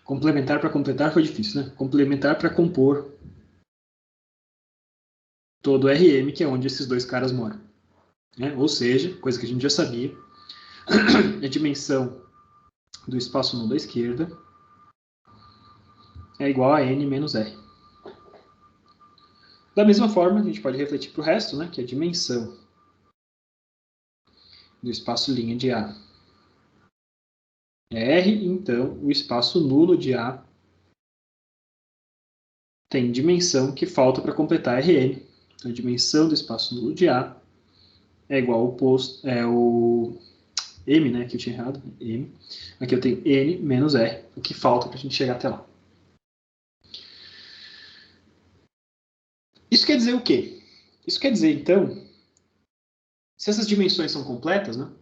Complementar para completar foi difícil, né? Complementar para compor todo o RM, que é onde esses dois caras moram. Né? Ou seja, coisa que a gente já sabia, a dimensão do espaço nulo à esquerda é igual a n menos r. Da mesma forma, a gente pode refletir para o resto, né? Que a dimensão do espaço linha de A é R, então o espaço nulo de A tem dimensão que falta para completar Rn. Então, a dimensão do espaço nulo de A é igual ao oposto, é o M, né, que eu tinha errado, M. Aqui eu tenho N menos R, o que falta para a gente chegar até lá. Isso quer dizer o quê? Isso quer dizer, então, se essas dimensões são completas, né,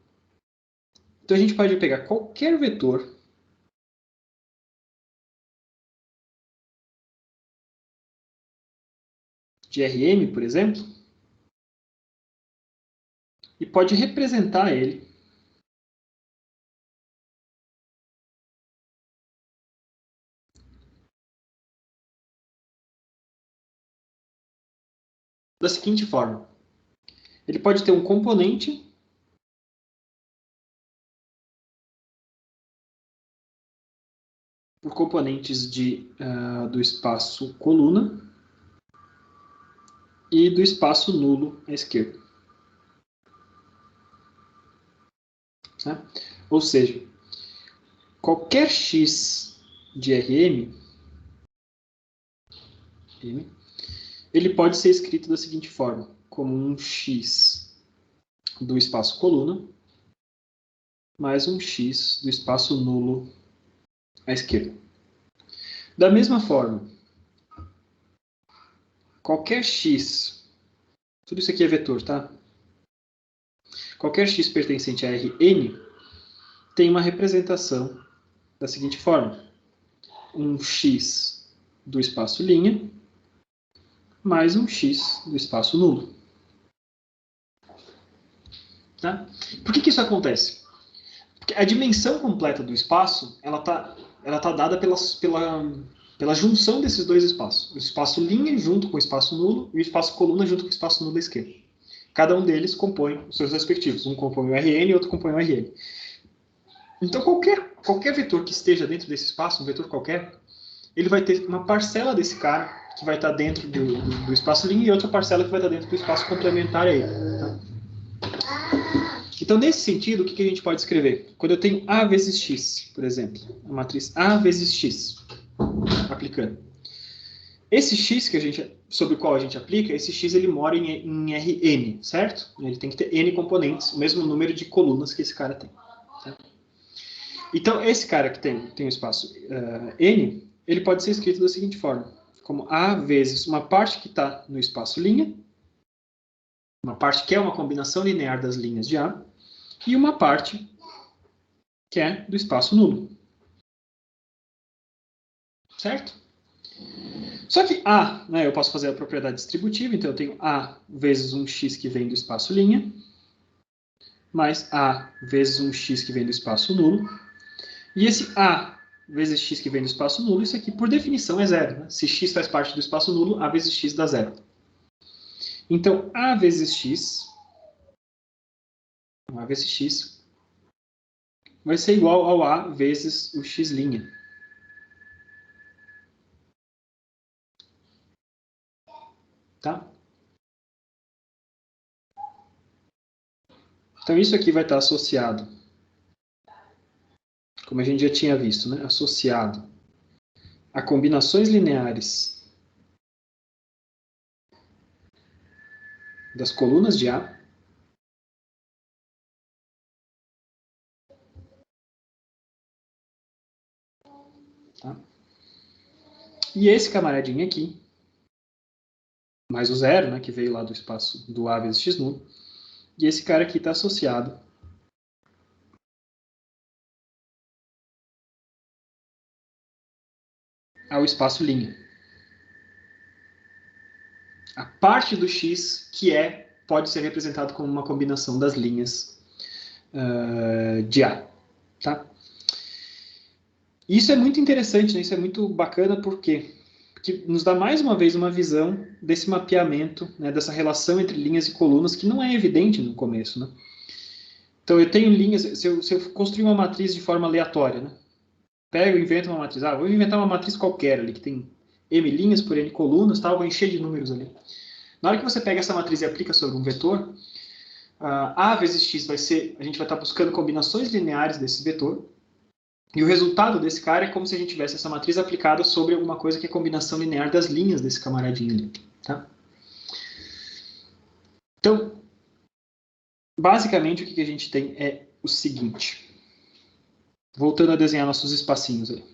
então a gente pode pegar qualquer vetor de Rm, por exemplo, e pode representar ele da seguinte forma. Ele pode ter um componente por componentes do espaço coluna e do espaço nulo à esquerda. Né? Ou seja, qualquer x de Rm, ele pode ser escrito da seguinte forma, como um x do espaço coluna mais um x do espaço nulo à esquerda. Da mesma forma, qualquer x, tudo isso aqui é vetor, tá? Qualquer x pertencente a Rn tem uma representação da seguinte forma, um x do espaço linha mais um x do espaço nulo. Tá? Por que isso acontece? Porque a dimensão completa do espaço ela tá dada pela junção desses dois espaços. O espaço linha junto com o espaço nulo e o espaço coluna junto com o espaço nulo à esquerda. Cada um deles compõe os seus respectivos. Um compõe o Rn e outro compõe o Rn. Então, qualquer vetor que esteja dentro desse espaço, um vetor qualquer, ele vai ter uma parcela desse cara que vai estar dentro do espaço linha e outra parcela que vai estar dentro do espaço complementar a ele. Tá? Então, nesse sentido, o que a gente pode escrever? Quando eu tenho A vezes X, por exemplo, a matriz A vezes X, aplicando. Esse X sobre o qual a gente aplica, esse X ele mora em Rn, certo? Ele tem que ter N componentes, o mesmo número de colunas que esse cara tem. Tá? Então, esse cara que tem o espaço N, ele pode ser escrito da seguinte forma, como A vezes uma parte que está no espaço linha, uma parte que é uma combinação linear das linhas de A, e uma parte que é do espaço nulo. Certo? Só que A, né, eu posso fazer a propriedade distributiva, então eu tenho A vezes um x que vem do espaço linha, mais A vezes um x que vem do espaço nulo, e esse A vezes x que vem do espaço nulo, isso aqui por definição é zero. Né? Se x faz parte do espaço nulo, A vezes x dá zero. Então, A vezes x vai ser igual ao A vezes o x'. Tá? Então, isso aqui vai estar associado, como a gente já tinha visto, né? Associado a combinações lineares das colunas de A. Tá? E esse camaradinho aqui, mais o zero, né, que veio lá do espaço do A vezes x nulo, e esse cara aqui está associado ao espaço linha. A parte do x que pode ser representado como uma combinação das linhas de A. Tá? Isso é muito interessante, né? Isso é muito bacana, porque nos dá mais uma vez uma visão desse mapeamento, né? Dessa relação entre linhas e colunas, que não é evidente no começo. Né? Então, eu tenho linhas, se eu construir uma matriz de forma aleatória, né? Pego e invento uma matriz. Vou inventar uma matriz qualquer ali, que tem m linhas por n colunas, vou encher de números ali. Na hora que você pega essa matriz e aplica sobre um vetor, A vezes x vai ser, a gente vai estar buscando combinações lineares desse vetor, e o resultado desse cara é como se a gente tivesse essa matriz aplicada sobre alguma coisa que é combinação linear das linhas desse camaradinho ali. Tá? Então, basicamente o que a gente tem é o seguinte. Voltando a desenhar nossos espacinhos aí.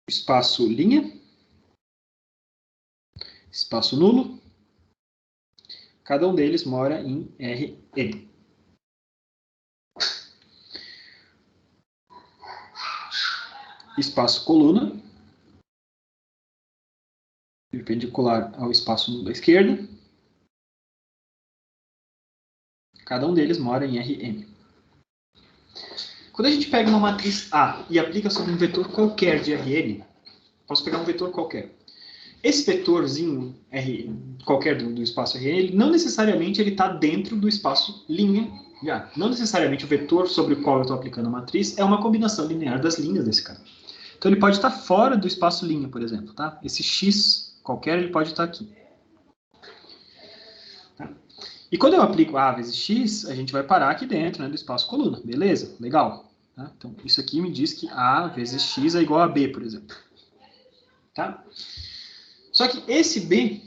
Espaço linha. Espaço nulo. Cada um deles mora em Rn. Espaço coluna. Perpendicular ao espaço nulo da esquerda. Cada um deles mora em Rn. Quando a gente pega uma matriz A e aplica sobre um vetor qualquer de Rn, posso pegar um vetor qualquer. Esse vetorzinho qualquer do espaço Rn, ele não necessariamente está dentro do espaço linha. Não necessariamente o vetor sobre o qual eu estou aplicando a matriz é uma combinação linear das linhas desse cara. Então ele pode estar fora do espaço linha, por exemplo. Tá? Esse x qualquer ele pode estar aqui. Tá? E quando eu aplico A vezes x, a gente vai parar aqui dentro, né, do espaço coluna. Beleza? Legal. Tá? Então isso aqui me diz que A vezes x é igual a B, por exemplo. Tá? Só que esse B,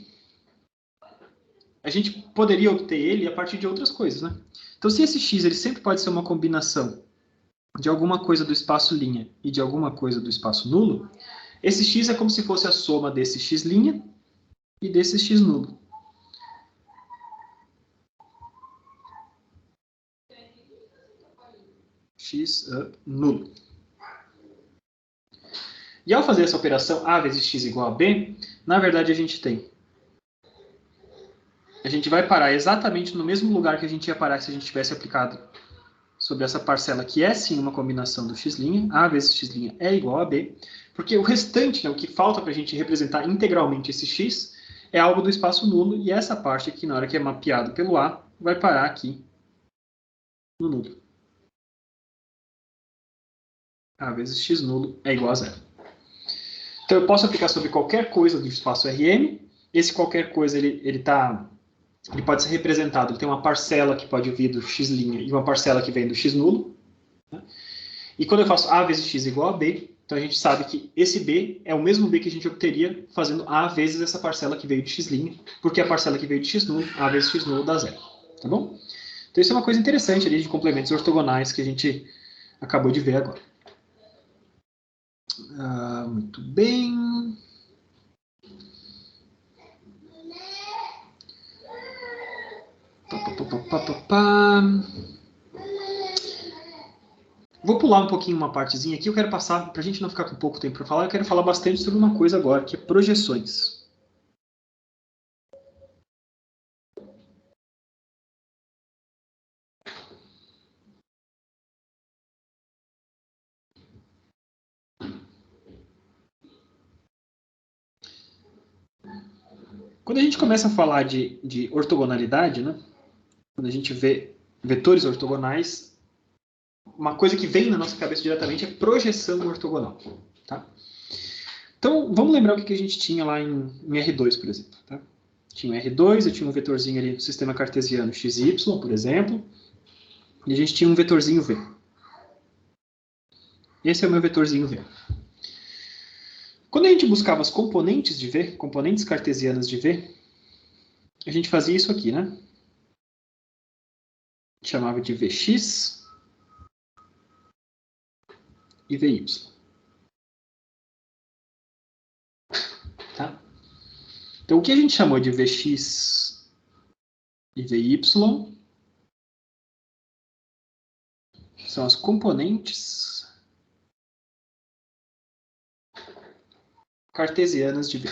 a gente poderia obter ele a partir de outras coisas, né? Então, se esse x ele sempre pode ser uma combinação de alguma coisa do espaço linha e de alguma coisa do espaço nulo, esse x é como se fosse a soma desse x linha e desse x nulo. X nulo. E ao fazer essa operação A vezes x igual a B, na verdade a gente vai parar exatamente no mesmo lugar que a gente ia parar se a gente tivesse aplicado sobre essa parcela que é sim uma combinação do x', A vezes x' é igual a B, porque o restante, né, o que falta para a gente representar integralmente esse x, é algo do espaço nulo, e essa parte aqui, na hora que é mapeado pelo A, vai parar aqui no nulo. A vezes x nulo é igual a zero. Então eu posso aplicar sobre qualquer coisa do espaço Rm, esse qualquer coisa ele pode ser representado, ele tem uma parcela que pode vir do x' e uma parcela que vem do x nulo. Né? E quando eu faço A vezes x igual a B, então a gente sabe que esse B é o mesmo B que a gente obteria fazendo A vezes essa parcela que veio de x', porque a parcela que veio de x nulo, A vezes x nulo dá zero. Tá bom? Então isso é uma coisa interessante ali de complementos ortogonais que a gente acabou de ver agora. Muito bem. Vou pular um pouquinho uma partezinha aqui. Eu quero passar, para a gente não ficar com pouco tempo para falar, eu quero falar bastante sobre uma coisa agora, que é projeções. Quando a gente começa a falar de ortogonalidade, né? Quando a gente vê vetores ortogonais, uma coisa que vem na nossa cabeça diretamente é projeção ortogonal. Tá? Então, vamos lembrar o que a gente tinha lá em R2, por exemplo. Tá? Tinha um R2, eu tinha um vetorzinho ali no sistema cartesiano x e y, por exemplo, e a gente tinha um vetorzinho V. Esse é o meu vetorzinho V. Quando a gente buscava as componentes de V, componentes cartesianas de V, a gente fazia isso aqui, né? Chamava de Vx e Vy. Tá? Então, o que a gente chamou de Vx e Vy são as componentes cartesianas de V.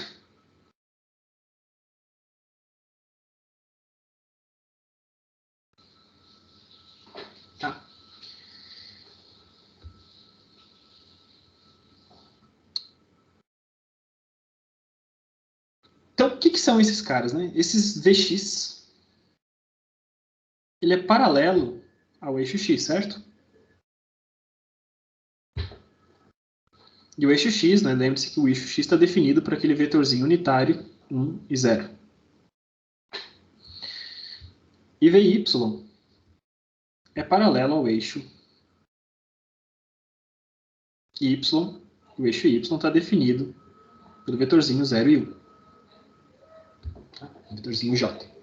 Tá? Então, o que são esses caras, né? Esses Vx, ele é paralelo ao eixo x, certo? E o eixo x, né, lembre-se que o eixo x está definido por aquele vetorzinho unitário 1 e 0. E VY é paralelo ao eixo y. O eixo y está definido pelo vetorzinho 0 e 1. Tá? O vetorzinho j.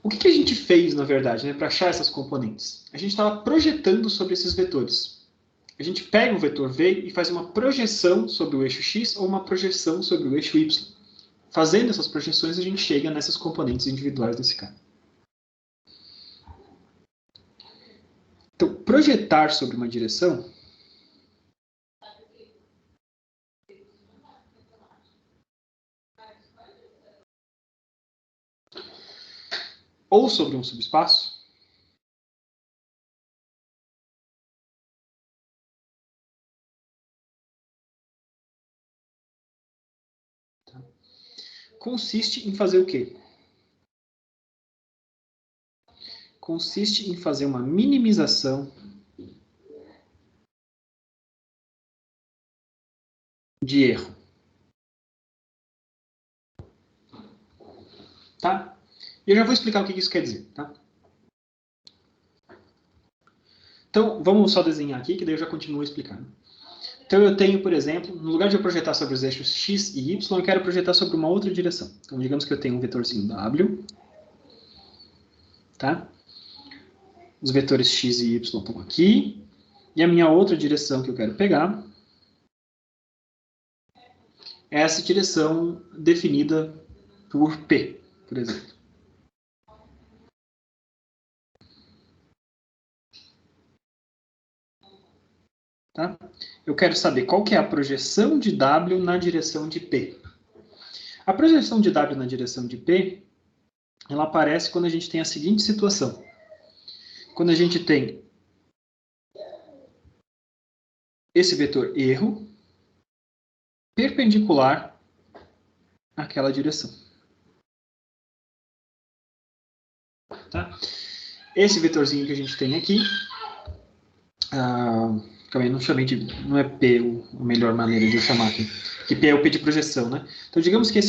O que a gente fez, na verdade, né, para achar essas componentes? A gente estava projetando sobre esses vetores. A gente pega o vetor v e faz uma projeção sobre o eixo x ou uma projeção sobre o eixo y. Fazendo essas projeções, a gente chega nessas componentes individuais desse cara. Então, projetar sobre uma direção ou sobre um subespaço consiste em fazer o quê? Consiste em fazer uma minimização de erro. Tá? E eu já vou explicar o que isso quer dizer. Tá? Então, vamos só desenhar aqui, que daí eu já continuo explicando. Então, eu tenho, por exemplo, no lugar de eu projetar sobre os eixos x e y, eu quero projetar sobre uma outra direção. Então, digamos que eu tenho um vetorzinho w. Tá? Os vetores x e y estão aqui. E a minha outra direção que eu quero pegar é essa direção definida por P, por exemplo. Tá? Eu quero saber qual que é a projeção de W na direção de P. A projeção de W na direção de P, ela aparece quando a gente tem a seguinte situação. Quando a gente tem esse vetor erro perpendicular àquela direção. Tá? Esse vetorzinho que a gente tem aqui, não chamei de, não é P a melhor maneira de eu chamar aqui, que P é o P de projeção, né? Então, digamos que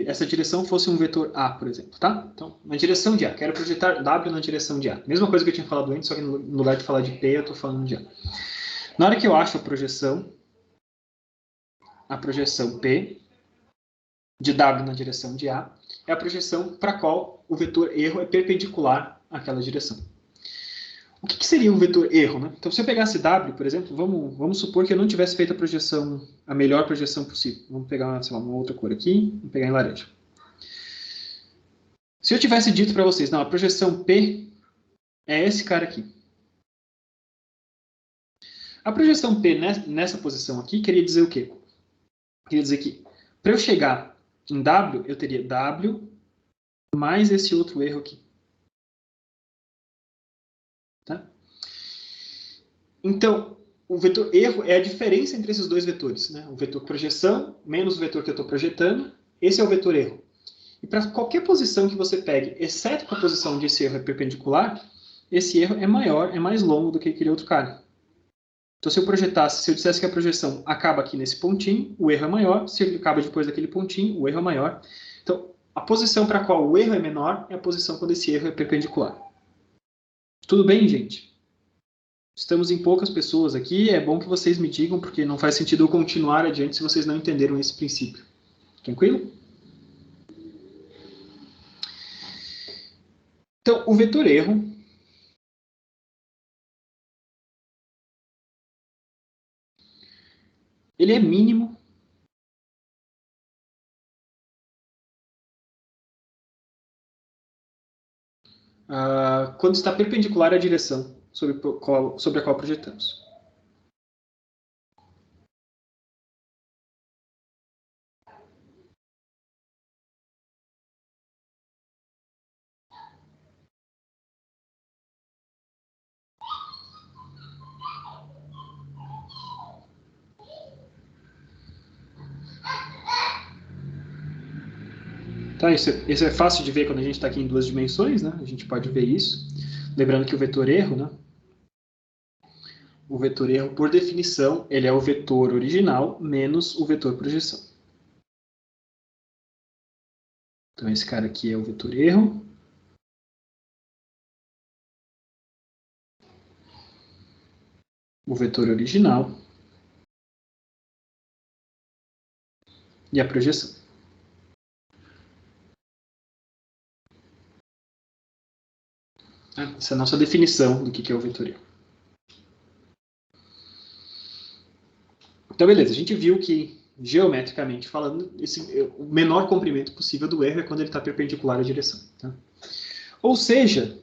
essa direção fosse um vetor A, por exemplo, tá? Então, na direção de A, quero projetar W na direção de A. Mesma coisa que eu tinha falado antes, só que no lugar de falar de P, eu estou falando de A. Na hora que eu acho a projeção P de W na direção de A, é a projeção para a qual o vetor erro é perpendicular àquela direção. O que seria um vetor erro, né? Então, se eu pegasse W, por exemplo, vamos supor que eu não tivesse feito a melhor projeção possível. Vamos pegar, sei lá, uma outra cor aqui, vamos pegar em laranja. Se eu tivesse dito para vocês, não, a projeção P é esse cara aqui. A projeção P nessa posição aqui queria dizer o quê? Queria dizer que, para eu chegar em W, eu teria W mais esse outro erro aqui. Tá? Então, o vetor erro é a diferença entre esses dois vetores. Né? O vetor projeção menos o vetor que eu estou projetando. Esse é o vetor erro. E para qualquer posição que você pegue, exceto para a posição onde esse erro é perpendicular, esse erro é maior, é mais longo do que aquele outro cara. Então, se eu dissesse que a projeção acaba aqui nesse pontinho, o erro é maior. Se ele acaba depois daquele pontinho, o erro é maior. Então, a posição para a qual o erro é menor é a posição quando esse erro é perpendicular. Tudo bem, gente? Estamos em poucas pessoas aqui. É bom que vocês me digam, porque não faz sentido eu continuar adiante se vocês não entenderam esse princípio. Tranquilo? Então, o vetor erro ele é mínimo quando está perpendicular à direção sobre a qual projetamos. Tá, isso é fácil de ver quando a gente está aqui em duas dimensões, né? A gente pode ver isso. Lembrando que o vetor erro, né? O vetor erro, por definição, ele é o vetor original menos o vetor projeção. Então, esse cara aqui é o vetor erro. O vetor original. E a projeção. Essa é a nossa definição do que é o vetor erro. Então, beleza. A gente viu que, geometricamente falando, o menor comprimento possível do erro é quando ele está perpendicular à direção. Tá? Ou seja,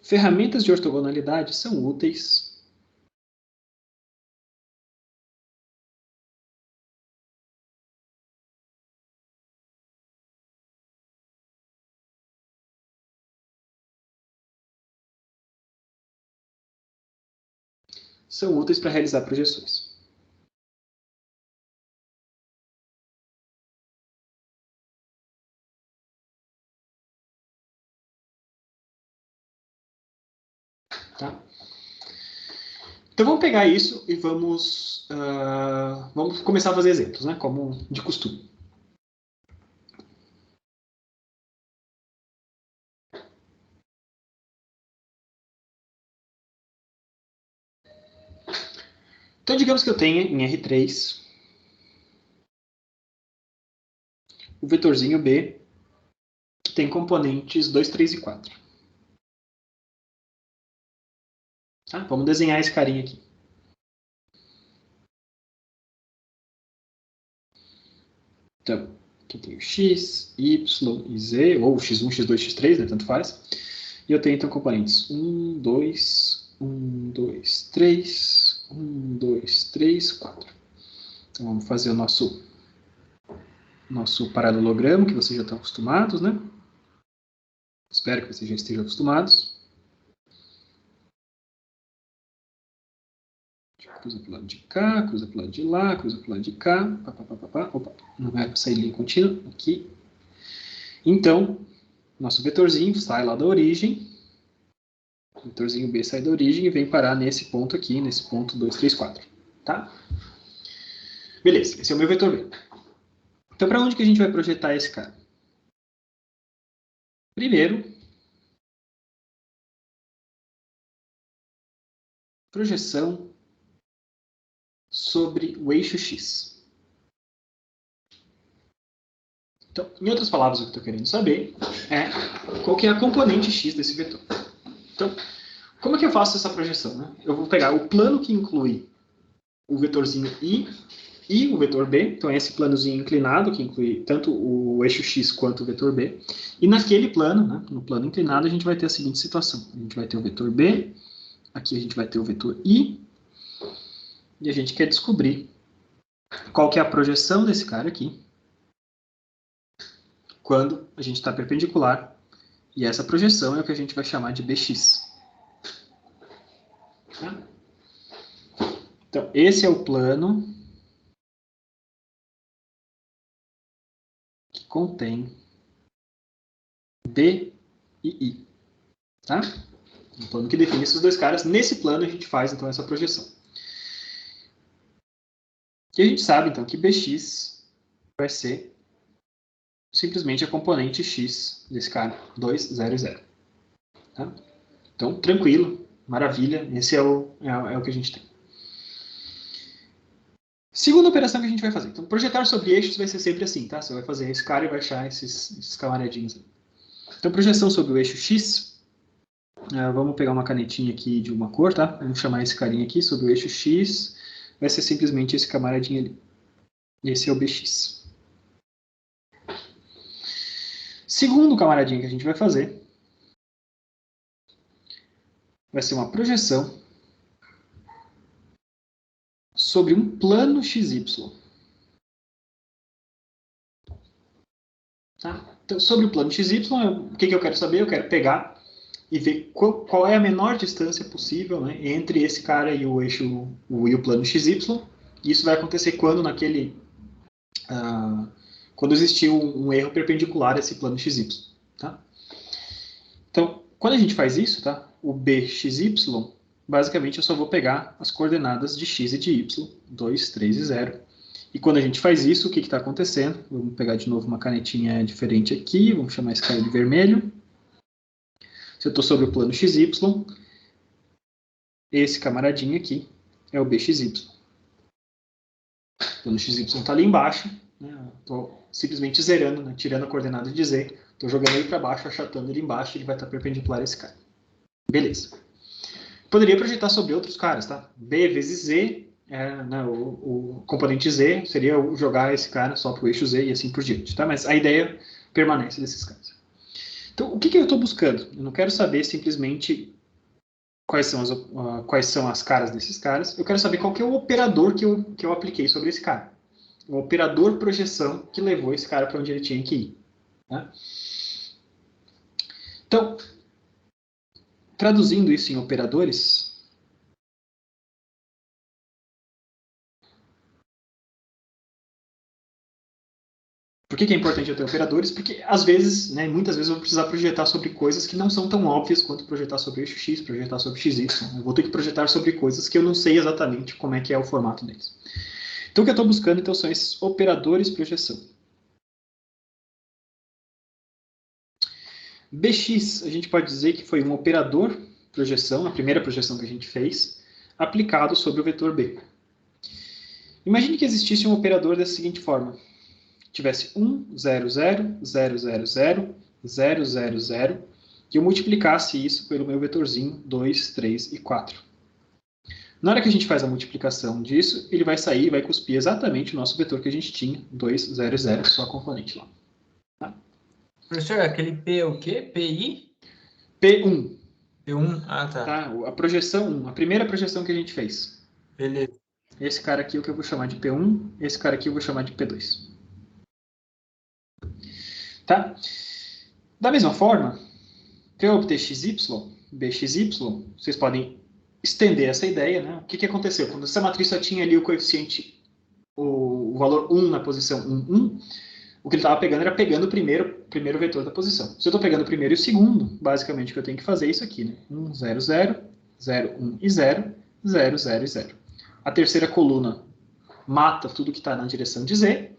ferramentas de ortogonalidade são úteis para realizar projeções. Tá? Então vamos pegar isso e vamos começar a fazer exemplos, né? Como de costume. Então digamos que eu tenha em R3 o vetorzinho B que tem componentes 2, 3 e 4. Tá? Vamos desenhar esse carinha aqui. Então, aqui tem o x, y e z, ou x1, x2, x3, né? Tanto faz. E eu tenho então componentes 1, 2, 1, 2, 3, 1, 2, 3, 4. Então vamos fazer o nosso paralelogramo, que vocês já estão acostumados, né? Espero que vocês já estejam acostumados. Cruza para o lado de cá, cruza para o lado de lá, cruza para o lado de cá. Opa, não é para sair linha contínua. Aqui. Então, nosso vetorzinho sai lá da origem. O vetorzinho B sai da origem e vem parar nesse ponto aqui, nesse ponto 2, 3, 4. Tá? Beleza, esse é o meu vetor B. Então, para onde que a gente vai projetar esse cara? Primeiro, projeção sobre o eixo X. Então, em outras palavras, o que eu estou querendo saber é qual que é a componente X desse vetor. Então, como é que eu faço essa projeção? Né? Eu vou pegar o plano que inclui o vetorzinho I e o vetor B, então é esse planozinho inclinado, que inclui tanto o eixo X quanto o vetor B, e naquele plano, né, no plano inclinado, a gente vai ter a seguinte situação. A gente vai ter o vetor B, aqui a gente vai ter o vetor I, e a gente quer descobrir qual que é a projeção desse cara aqui, quando a gente está perpendicular, e essa projeção é o que a gente vai chamar de BX. Tá? Então, esse é o plano que contém B e I. Tá? Um plano que define esses dois caras. Nesse plano a gente faz, então, essa projeção. E a gente sabe, então, que BX vai ser simplesmente a componente X desse cara, 2, 0 e 0. Tá? Então, tranquilo, maravilha, esse é o que a gente tem. Segunda operação que a gente vai fazer. Então, projetar sobre eixos vai ser sempre assim, tá? Você vai fazer esse cara e vai achar esses camaradinhos aí. Então, projeção sobre o eixo X. Vamos pegar uma canetinha aqui de uma cor, tá? Vamos chamar esse carinha aqui sobre o eixo X. Vai ser simplesmente esse camaradinho ali. Esse é o BX. Segundo camaradinho que a gente vai fazer vai ser uma projeção sobre um plano XY. Tá? Então, sobre o plano XY, o que eu quero saber? Eu quero pegar e ver qual é a menor distância possível, né, entre esse cara e o eixo e o plano XY. Isso vai acontecer quando quando existir um erro perpendicular a esse plano XY. Tá? Então, quando a gente faz isso, tá? O bxy, basicamente eu só vou pegar as coordenadas de x e de y, 2, 3 e 0. E quando a gente faz isso, o que está acontecendo? Vamos pegar de novo uma canetinha diferente aqui, vamos chamar esse cara de vermelho. Se eu estou sobre o plano xy, esse camaradinho aqui é o bxy. O plano xy está ali embaixo, né? Estou simplesmente zerando, né? Tirando a coordenada de z, estou jogando ele para baixo, achatando ele embaixo, ele vai estar perpendicular a esse cara. Beleza. Poderia projetar sobre outros caras, tá? B vezes Z, né, o componente Z seria jogar esse cara só para o eixo Z e assim por diante, tá? Mas a ideia permanece desses caras. Então, o que eu estou buscando? Eu não quero saber simplesmente quais são as caras desses caras. Eu quero saber qual que é o operador que eu apliquei sobre esse cara. O operador projeção que levou esse cara para onde ele tinha que ir. Tá? Então, traduzindo isso em operadores, por que é importante eu ter operadores? Porque, às vezes, né, muitas vezes eu vou precisar projetar sobre coisas que não são tão óbvias quanto projetar sobre eixo X, projetar sobre XY. Eu vou ter que projetar sobre coisas que eu não sei exatamente como é que é o formato deles. Então, o que eu estou buscando então, são esses operadores projeção. Bx, a gente pode dizer que foi um operador projeção, a primeira projeção que a gente fez, aplicado sobre o vetor B. Imagine que existisse um operador dessa seguinte forma. Tivesse 1, 0, 0, 0, 0, 0, 0, 0, 0, que eu multiplicasse isso pelo meu vetorzinho 2, 3 e 4. Na hora que a gente faz a multiplicação disso, ele vai sair e vai cuspir exatamente o nosso vetor que a gente tinha, 2, 0, 0, só a componente lá. Tá? Professor, aquele P é o quê? PI? P1. P1? Ah, tá. Tá? A projeção 1, a primeira projeção que a gente fez. Beleza. Esse cara aqui é o que eu vou chamar de P1, esse cara aqui eu vou chamar de P2. Tá? Da mesma forma, para eu obter xy, bxy, vocês podem estender essa ideia. Né? O que aconteceu? Quando essa matriz só tinha ali o coeficiente, o valor 1 na posição 1, 1, o que ele estava pegando era pegando o primeiro vetor da posição. Se eu estou pegando o primeiro e o segundo, basicamente o que eu tenho que fazer é isso aqui. Né? 1, 0, 0, 0, 1 e 0, 0, 0 e 0. A terceira coluna mata tudo que está na direção de z,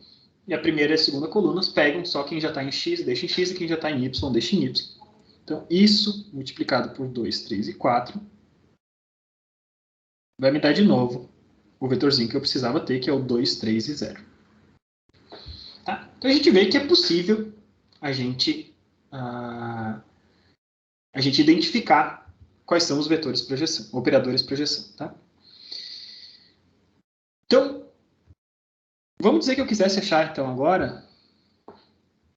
e a primeira e a segunda colunas pegam só quem já está em x, deixa em x, e quem já está em y, deixa em y. Então, isso multiplicado por 2, 3 e 4 vai me dar de novo o vetorzinho que eu precisava ter, que é o 2, 3 e 0. Tá? Então, a gente vê que é possível a gente identificar quais são os vetores de projeção, operadores de projeção. Tá? Então, vamos dizer que eu quisesse achar, então, agora,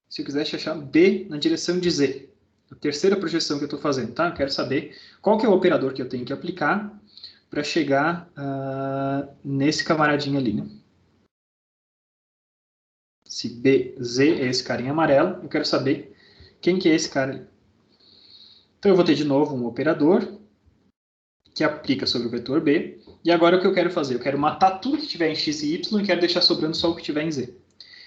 se eu quisesse achar B na direção de Z. A terceira projeção que eu estou fazendo, tá? Eu quero saber qual que é o operador que eu tenho que aplicar para chegar nesse camaradinho ali, né? Se BZ é esse cara em amarelo, eu quero saber quem que é esse cara ali. Então eu vou ter de novo um operador que aplica sobre o vetor B. E agora o que eu quero fazer? Eu quero matar tudo que tiver em x e y e quero deixar sobrando só o que tiver em z.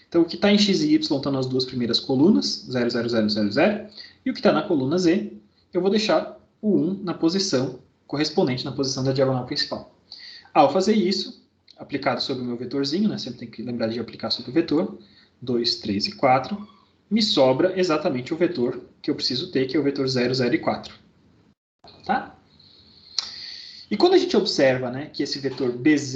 Então o que está em x e y estão nas duas primeiras colunas, 0, 0, 0, 0, 0. E o que está na coluna z, eu vou deixar o 1 na posição correspondente na posição da diagonal principal. Ao fazer isso, aplicado sobre o meu vetorzinho, né, sempre tem que lembrar de aplicar sobre o vetor, 2, 3 e 4, me sobra exatamente o vetor que eu preciso ter, que é o vetor 0, 0 e 4. Tá? E quando a gente observa, né, que esse vetor BZ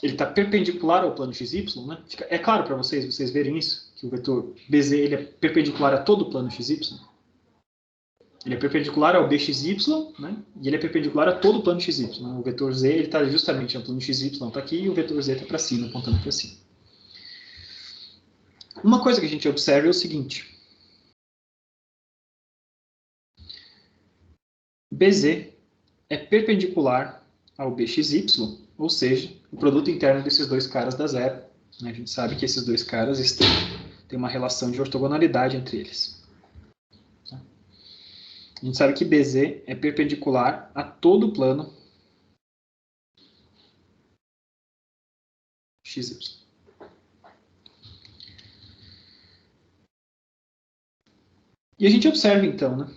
ele está perpendicular ao plano XY, né, é claro para vocês verem isso, que o vetor BZ ele é perpendicular a todo o plano XY. Ele é perpendicular ao BXY, né? E ele é perpendicular a todo o plano XY. Né? O vetor Z está justamente no plano XY, está aqui, e o vetor Z está para cima, apontando para cima. Uma coisa que a gente observa é o seguinte. BZ é perpendicular ao BXY, ou seja, o produto interno desses dois caras dá zero. Né? A gente sabe que esses dois caras têm uma relação de ortogonalidade entre eles. A gente sabe que BZ é perpendicular a todo o plano XY. E a gente observa, então, né,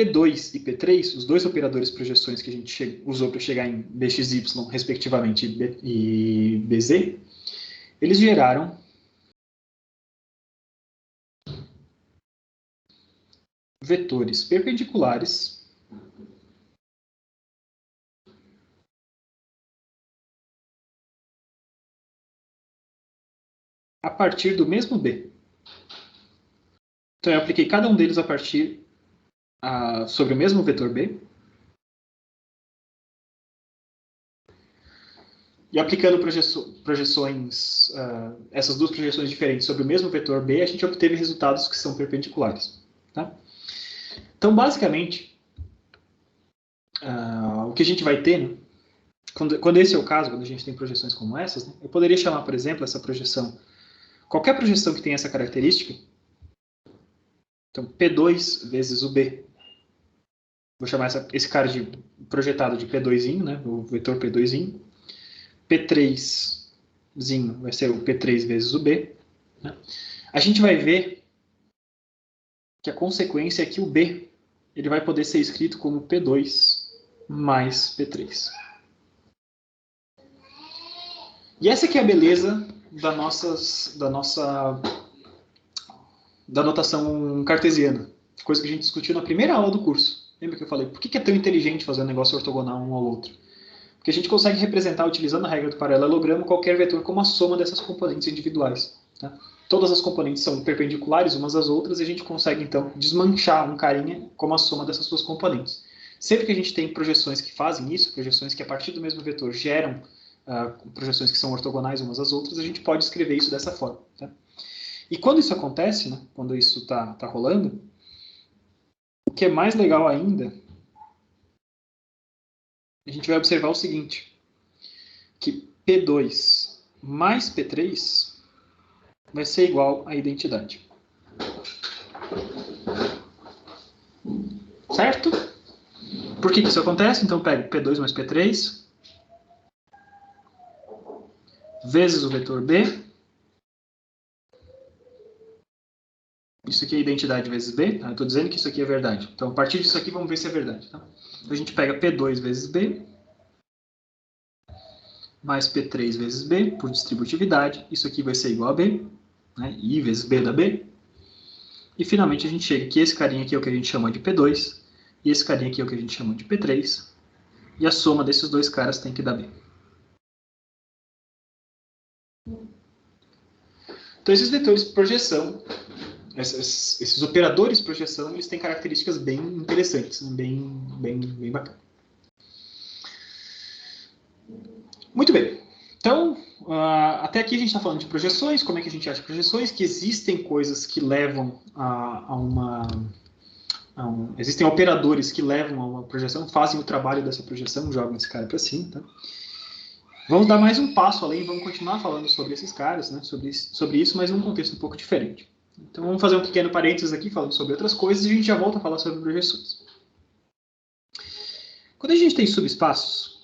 P2 e P3, os dois operadores projeções que a gente usou para chegar em BXY, respectivamente, e BZ, eles geraram vetores perpendiculares a partir do mesmo B. Então, eu apliquei cada um deles a partir sobre o mesmo vetor B. E aplicando projeções, essas duas projeções diferentes sobre o mesmo vetor B, a gente obteve resultados que são perpendiculares. Tá? Então, basicamente, o que a gente vai ter, né, quando esse é o caso, quando a gente tem projeções como essas, né, eu poderia chamar, por exemplo, essa projeção, qualquer projeção que tenha essa característica, então P2 vezes o B. Vou chamar esse cara de projetado de P2, né, o vetor P2. P3zinho vai ser o P3 vezes o B. Né? A gente vai ver que a consequência é que o B ele vai poder ser escrito como P2 mais P3. E essa que é a beleza da notação cartesiana, coisa que a gente discutiu na primeira aula do curso. Lembra que eu falei, por que é tão inteligente fazer um negócio ortogonal um ao outro? Porque a gente consegue representar, utilizando a regra do paralelogramo, qualquer vetor como a soma dessas componentes individuais. Tá? Todas as componentes são perpendiculares umas às outras e a gente consegue, então, desmanchar um carinha como a soma dessas suas componentes. Sempre que a gente tem projeções que fazem isso, projeções que a partir do mesmo vetor geram projeções que são ortogonais umas às outras, a gente pode escrever isso dessa forma. Tá? E quando isso acontece, né, quando isso está rolando, o que é mais legal ainda, a gente vai observar o seguinte, que P2 mais P3 vai ser igual à identidade. Certo? Por que isso acontece? Então, eu pego P2 mais P3 vezes o vetor B. Isso aqui é identidade vezes B. Eu estou dizendo que isso aqui é verdade. Então, a partir disso aqui, vamos ver se é verdade. Tá? Então, a gente pega P2 vezes B mais P3 vezes B, por distributividade. Isso aqui vai ser igual a B, né? I vezes B da B. E, finalmente, a gente chega que esse carinha aqui é o que a gente chama de P2, e esse carinha aqui é o que a gente chama de P3, e a soma desses dois caras tem que dar B. Então, esses vetores de projeção, esses operadores de projeção, eles têm características bem interessantes, bem bacanas. Muito bem. Então, até aqui a gente está falando de projeções, como é que a gente acha projeções, que existem coisas que levam existem operadores que levam a uma projeção, fazem o trabalho dessa projeção, jogam esse cara para cima. Tá? Vamos dar mais um passo além, vamos continuar falando sobre esses caras, né, sobre isso, mas num contexto um pouco diferente. Então, vamos fazer um pequeno parênteses aqui, falando sobre outras coisas, e a gente já volta a falar sobre projeções. Quando a gente tem subespaços,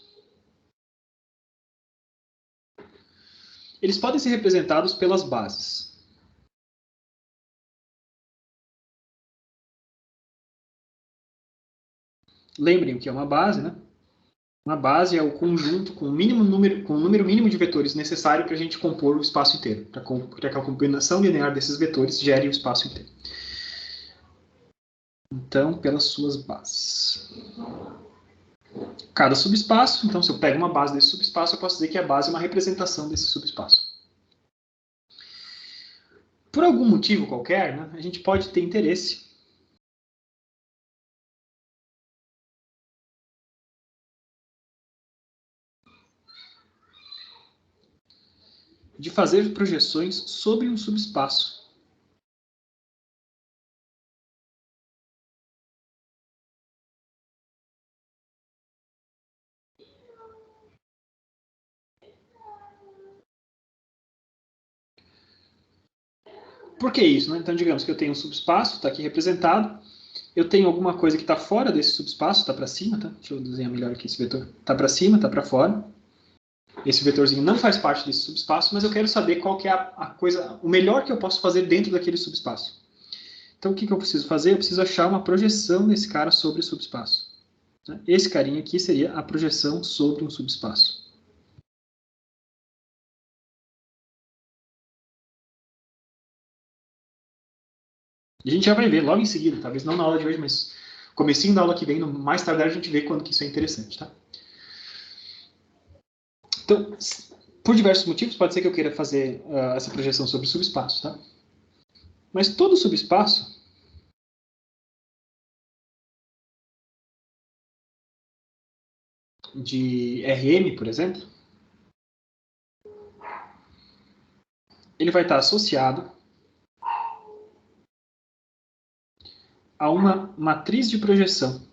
eles podem ser representados pelas bases. Lembrem o que é uma base, né? Uma base é o conjunto com o número mínimo de vetores necessário para a gente compor o espaço inteiro, para que a combinação linear desses vetores gere o espaço inteiro. Então, pelas suas bases. Cada subespaço, então, se eu pego uma base desse subespaço, eu posso dizer que a base é uma representação desse subespaço. Por algum motivo qualquer, né, a gente pode ter interesse de fazer projeções sobre um subespaço. Por que isso? Né? Então, digamos que eu tenho um subespaço, está aqui representado. Eu tenho alguma coisa que está fora desse subespaço, está para cima, tá? Deixa eu desenhar melhor aqui esse vetor. Está para cima, está para fora. Esse vetorzinho não faz parte desse subespaço, mas eu quero saber qual que é a coisa, o melhor que eu posso fazer dentro daquele subespaço. Então, o que eu preciso fazer? Eu preciso achar uma projeção desse cara sobre o subespaço. Esse carinha aqui seria a projeção sobre um subespaço. E a gente já vai ver logo em seguida, talvez não na aula de hoje, mas comecinho da aula que vem, mais tarde a gente vê quando que isso é interessante, tá? Então, por diversos motivos, pode ser que eu queira fazer essa projeção sobre o subespaço, tá? Mas todo subespaço de Rm, por exemplo, ele vai estar associado a uma matriz de projeção.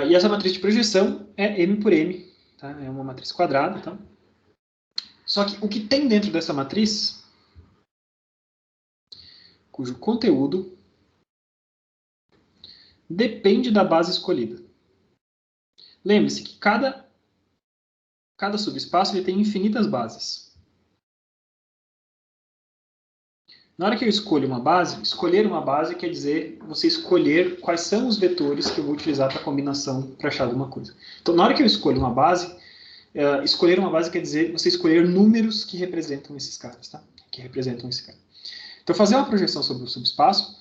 E essa matriz de projeção é M por M, tá? É uma matriz quadrada. Tá? Só que o que tem dentro dessa matriz, cujo conteúdo depende da base escolhida. Lembre-se que cada subespaço ele tem infinitas bases. Na hora que eu escolho uma base, escolher uma base quer dizer você escolher quais são os vetores que eu vou utilizar para a combinação para achar alguma coisa. Então, na hora que eu escolho uma base, escolher uma base quer dizer você escolher números que representam esses caras, tá? Que representam esse cara. Então, fazer uma projeção sobre o subespaço,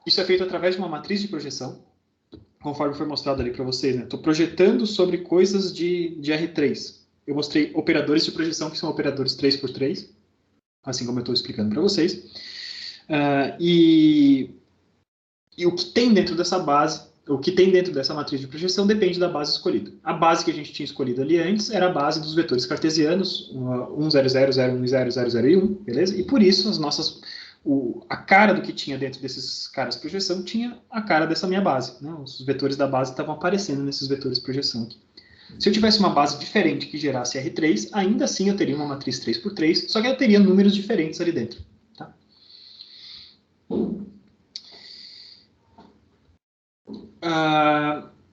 isso é feito através de uma matriz de projeção, conforme foi mostrado ali para vocês, né? Estou projetando sobre coisas de R3. Eu mostrei operadores de projeção, que são operadores 3x3, assim como eu estou explicando para vocês. E o que tem dentro dessa base, o que tem dentro dessa matriz de projeção depende da base escolhida. A base que a gente tinha escolhido ali antes era a base dos vetores cartesianos, 1, 0, 0, 0, 1, 0, 0, 0 e 1, beleza? E por isso a cara do que tinha dentro desses caras projeção tinha a cara dessa minha base. Né? Os vetores da base estavam aparecendo nesses vetores projeção aqui. Se eu tivesse uma base diferente que gerasse R3, ainda assim eu teria uma matriz 3x3, só que eu teria números diferentes ali dentro. Tá?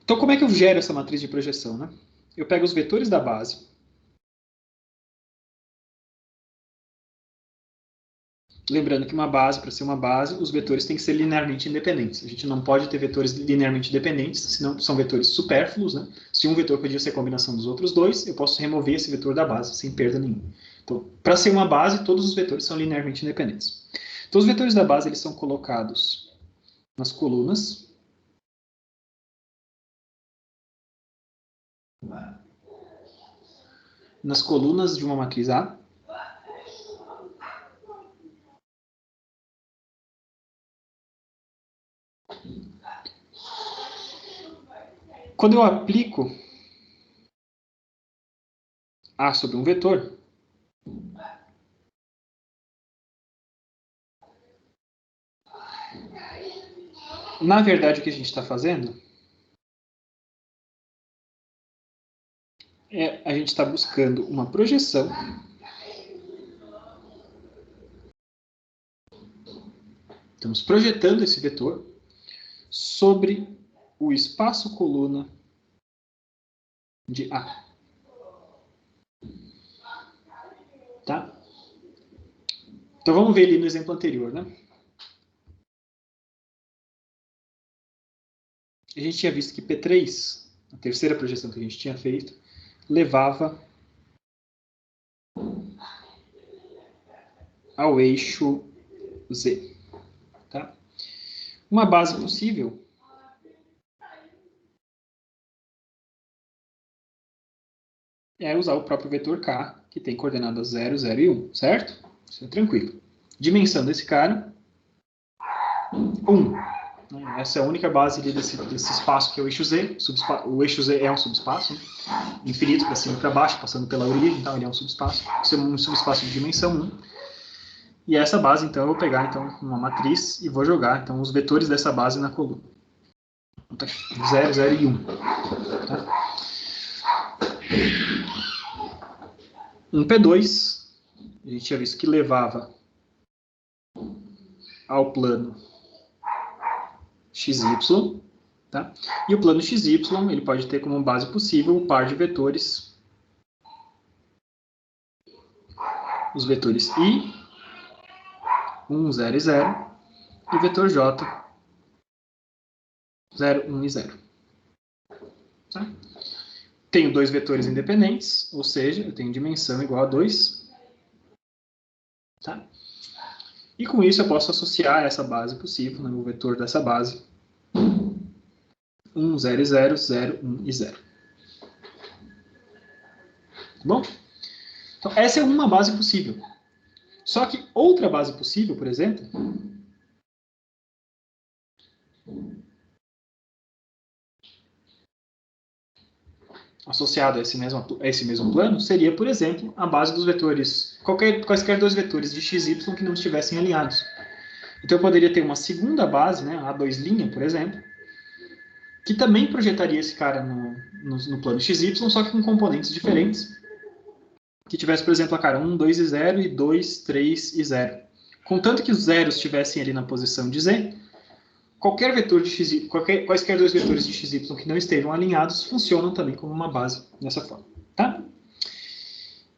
Então, como é que eu gero essa matriz de projeção? Né? Eu pego os vetores da base. Lembrando que uma base, para ser uma base, os vetores têm que ser linearmente independentes. A gente não pode ter vetores linearmente independentes, senão são vetores supérfluos. Né? Se um vetor podia ser a combinação dos outros dois, eu posso remover esse vetor da base sem perda nenhuma. Então, para ser uma base, todos os vetores são linearmente independentes. Então, os vetores da base eles são colocados nas colunas. Nas colunas de uma matriz A. Quando eu aplico A sobre um vetor, na verdade o que a gente está fazendo é a gente está buscando uma projeção estamos projetando esse vetor sobre o espaço coluna de A. Tá? Então vamos ver ali no exemplo anterior, né? A gente tinha visto que P3, a terceira projeção que a gente tinha feito, levava ao eixo Z. Tá? Uma base possível é usar o próprio vetor K, que tem coordenadas 0, 0 e 1, certo? Isso é tranquilo. Dimensão desse cara, 1. Essa é a única base ali desse espaço que é o eixo Z. O eixo Z é um subespaço, né? Infinito para cima e para baixo, passando pela origem, então ele é um subespaço. Isso é um subespaço de dimensão 1. E essa base, então, eu vou pegar então, uma matriz e vou jogar então, os vetores dessa base na coluna. 0, 0 e 1. Tá? Um P2, a gente tinha visto que levava ao plano XY. Tá? E o plano XY, ele pode ter como base possível o par de vetores, os vetores I, 1, 0 e 0, e o vetor J, 0, 1 e 0. Tá? Tenho dois vetores independentes, ou seja, eu tenho dimensão igual a 2. Tá? E com isso eu posso associar essa base possível, né, o vetor dessa base, 1, 0 e 0, 0, 1 e 0. Tá bom? Então, essa é uma base possível. Só que outra base possível, por exemplo, associada a esse mesmo plano, seria, por exemplo, a base dos vetores, quaisquer dois vetores de xy que não estivessem alinhados. Então eu poderia ter uma segunda base, né, a 2', por exemplo, que também projetaria esse cara no plano XY, só que com componentes diferentes, que tivesse, por exemplo, a cara 1, 2 e 0, e 2, 3 e 0. Contanto que os zeros estivessem ali na posição de Z, qualquer vetor de XY, quaisquer dois vetores de XY que não estejam alinhados, funcionam também como uma base dessa forma. Tá?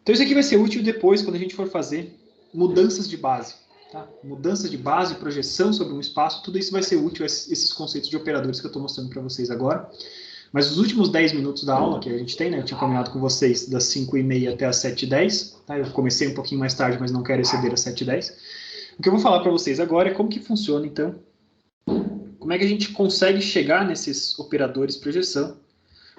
Então isso aqui vai ser útil depois, quando a gente for fazer mudanças de base. Tá? Mudança de base, projeção sobre um espaço, tudo isso vai ser útil, esses conceitos de operadores que eu estou mostrando para vocês agora. Mas os últimos 10 minutos da aula que a gente tem, né, eu tinha combinado com vocês das 5h30 até as 7h10, tá? Eu comecei um pouquinho mais tarde, mas não quero exceder as 7h10. O que eu vou falar para vocês agora é como que funciona, então, como é que a gente consegue chegar nesses operadores de projeção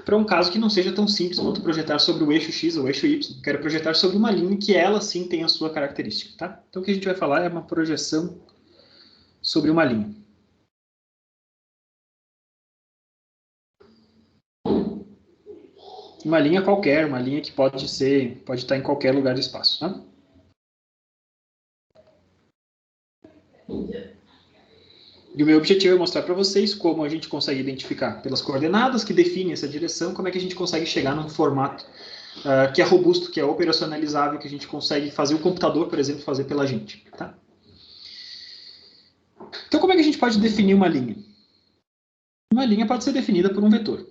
para um caso que não seja tão simples quanto projetar sobre o eixo X ou o eixo Y. Quero projetar sobre uma linha que ela sim tem a sua característica. Tá? Então o que a gente vai falar é uma projeção sobre uma linha. Uma linha qualquer, uma linha que pode estar em qualquer lugar do espaço. Tá? E o meu objetivo é mostrar para vocês como a gente consegue identificar pelas coordenadas que definem essa direção, como é que a gente consegue chegar num formato que é robusto, que é operacionalizável, que a gente consegue fazer o computador, por exemplo, fazer pela gente. Tá? Então, como é que a gente pode definir uma linha? Uma linha pode ser definida por um vetor.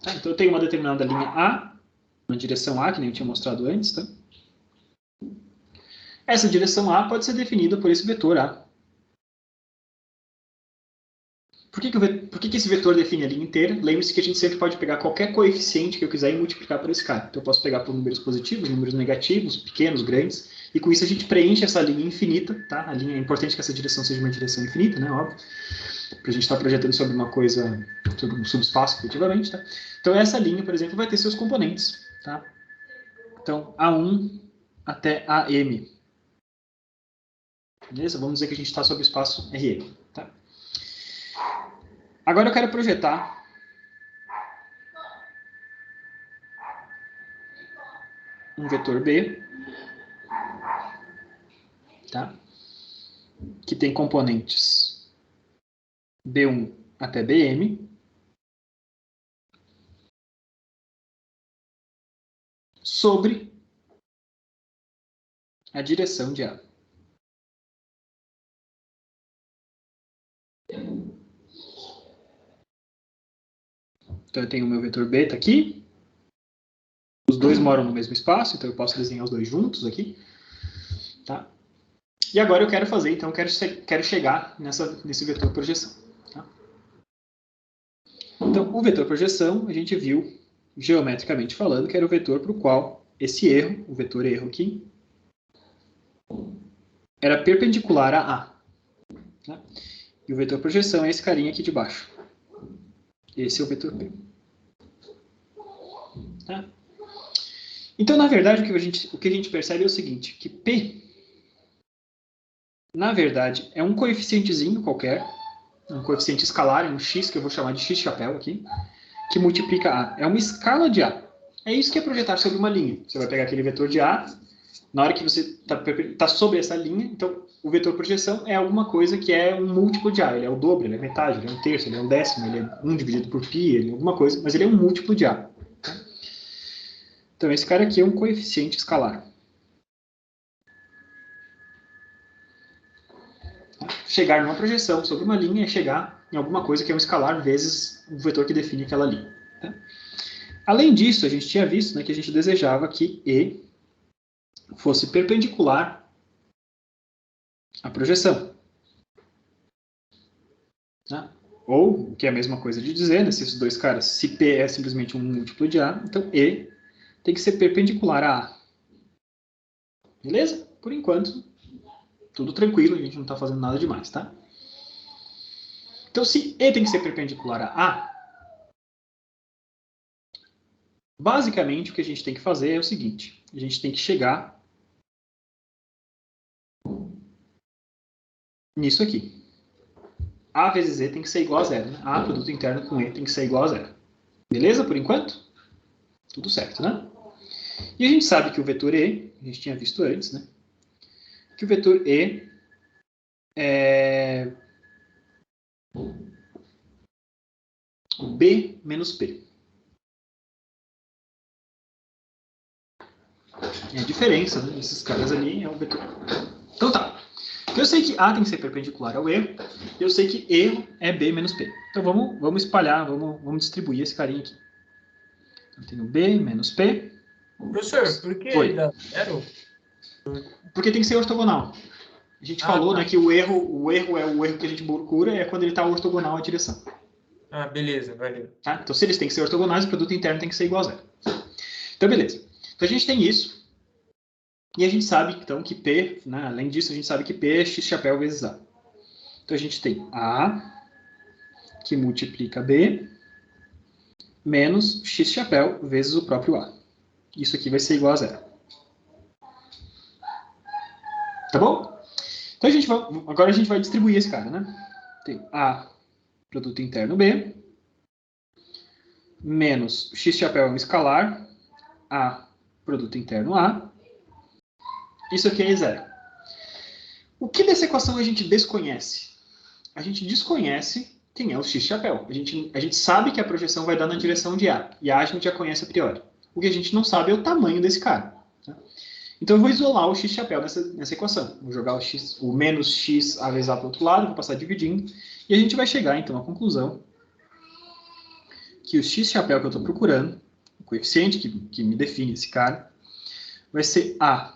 Tá? Então, eu tenho uma determinada linha A, uma direção A, que nem eu tinha mostrado antes. Tá? Essa direção A pode ser definida por esse vetor A. Por que esse vetor define a linha inteira? Lembre-se que a gente sempre pode pegar qualquer coeficiente que eu quiser e multiplicar por esse cara. Então eu posso pegar por números positivos, números negativos, pequenos, grandes, e com isso a gente preenche essa linha infinita, tá? É importante que essa direção seja uma direção infinita, né? Óbvio. Para a gente estar projetando sobre uma coisa, sobre um subespaço, efetivamente, tá? Então essa linha, por exemplo, vai ter seus componentes, tá? Então A1 até AM. Beleza? Vamos dizer que a gente está sobre o espaço RM, tá? Agora eu quero projetar um vetor B, tá? Que tem componentes B1 até BM, sobre a direção de A. Então eu tenho o meu vetor B, tá aqui. Os dois moram no mesmo espaço, então eu posso desenhar os dois juntos aqui. Tá? E agora eu quero fazer, então quero chegar nesse vetor projeção. Tá? Então o vetor projeção, a gente viu, geometricamente falando, que era o vetor para o qual esse erro, o vetor erro aqui, era perpendicular a A. Tá? E o vetor projeção é esse carinha aqui de baixo. Esse é o vetor P. Tá? Então, na verdade, o que a gente percebe é o seguinte, que P, na verdade, é um coeficientezinho qualquer, um coeficiente escalar, um x, que eu vou chamar de x chapéu aqui, que multiplica A. É uma escala de A. É isso que é projetar sobre uma linha. Você vai pegar aquele vetor de A, na hora que você está sobre essa linha, então o vetor projeção é alguma coisa que é um múltiplo de A. Ele é o dobro, ele é metade, ele é um terço, ele é um décimo, ele é 1 dividido por π, ele é alguma coisa, mas ele é um múltiplo de A. Tá? Então esse cara aqui é um coeficiente escalar. chegar numa projeção sobre uma linha é chegar em alguma coisa que é um escalar vezes o vetor que define aquela linha. Tá? Além disso, a gente tinha visto, né, que a gente desejava que E fosse perpendicular à projeção. Tá? Ou, o que é a mesma coisa de dizer, né, se esses dois caras, se P é simplesmente um múltiplo de A, então E tem que ser perpendicular a A. Beleza? Por enquanto, tudo tranquilo, a gente não está fazendo nada demais, tá? Então, se E tem que ser perpendicular a A, basicamente o que a gente tem que fazer é o seguinte, a gente tem que chegar nisso aqui. A vezes E tem que ser igual a zero, né? A produto interno com E tem que ser igual a zero. Beleza, por enquanto? Tudo certo, né? E a gente sabe que o vetor E, a gente tinha visto antes, né? Que o vetor E é B menos P. E a diferença, né, desses caras ali é o vetor. Então tá. Eu sei que A tem que ser perpendicular ao E, e eu sei que E é B menos P. Então vamos espalhar, vamos distribuir esse carinha aqui. Então eu tenho B menos P. Professor, por que dá zero? Porque tem que ser ortogonal. A gente falou, tá. né, que o erro é o erro que a gente procura, é quando ele está ortogonal à direção. Ah, beleza, valeu. Tá? Então, se eles têm que ser ortogonais, o produto interno tem que ser igual a zero. Então, beleza. Então, a gente tem isso. E a gente sabe, então, que P, né, além disso, a gente sabe que P é x chapéu vezes A. Então, a gente tem A, que multiplica B, menos x chapéu vezes o próprio A. Isso aqui vai ser igual a zero. Tá bom? Então, agora a gente vai distribuir esse cara, né? Tem A, produto interno B, menos x chapéu é um escalar, A, produto interno A. Isso aqui é zero. O que dessa equação a gente desconhece? A gente desconhece quem é o x chapéu. A gente sabe que a projeção vai dar na direção de A. E A gente já conhece a priori. O que a gente não sabe é o tamanho desse cara. Tá? Então eu vou isolar o x chapéu nessa equação. Vou jogar o menos x a vezes A para o outro lado, vou passar dividindo. E a gente vai chegar então à conclusão que o x chapéu que eu estou procurando, o coeficiente que me define esse cara, vai ser A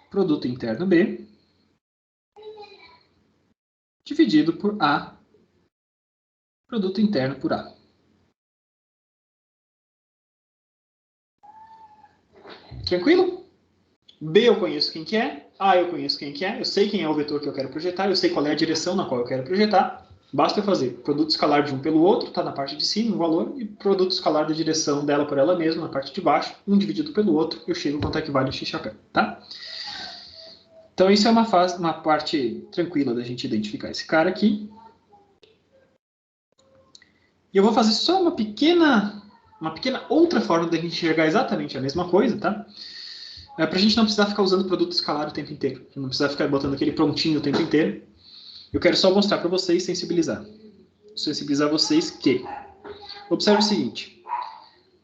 produto interno B dividido por A produto interno por A. Tranquilo? B eu conheço quem que é, A eu conheço quem que é, eu sei quem é o vetor que eu quero projetar, eu sei qual é a direção na qual eu quero projetar. Basta eu fazer produto escalar de um pelo outro, está na parte de cima, um valor, e produto escalar da direção dela por ela mesma, na parte de baixo, um dividido pelo outro, eu chego quanto é que vale o x chapéu, tá? Então isso é uma parte tranquila da gente identificar esse cara aqui. E eu vou fazer só uma pequena outra forma da gente enxergar exatamente a mesma coisa, tá? Para a gente não precisar ficar usando produto escalar o tempo inteiro. Não precisar ficar botando aquele prontinho o tempo inteiro. Eu quero só mostrar para vocês, sensibilizar. Sensibilizar vocês que... Observe o seguinte.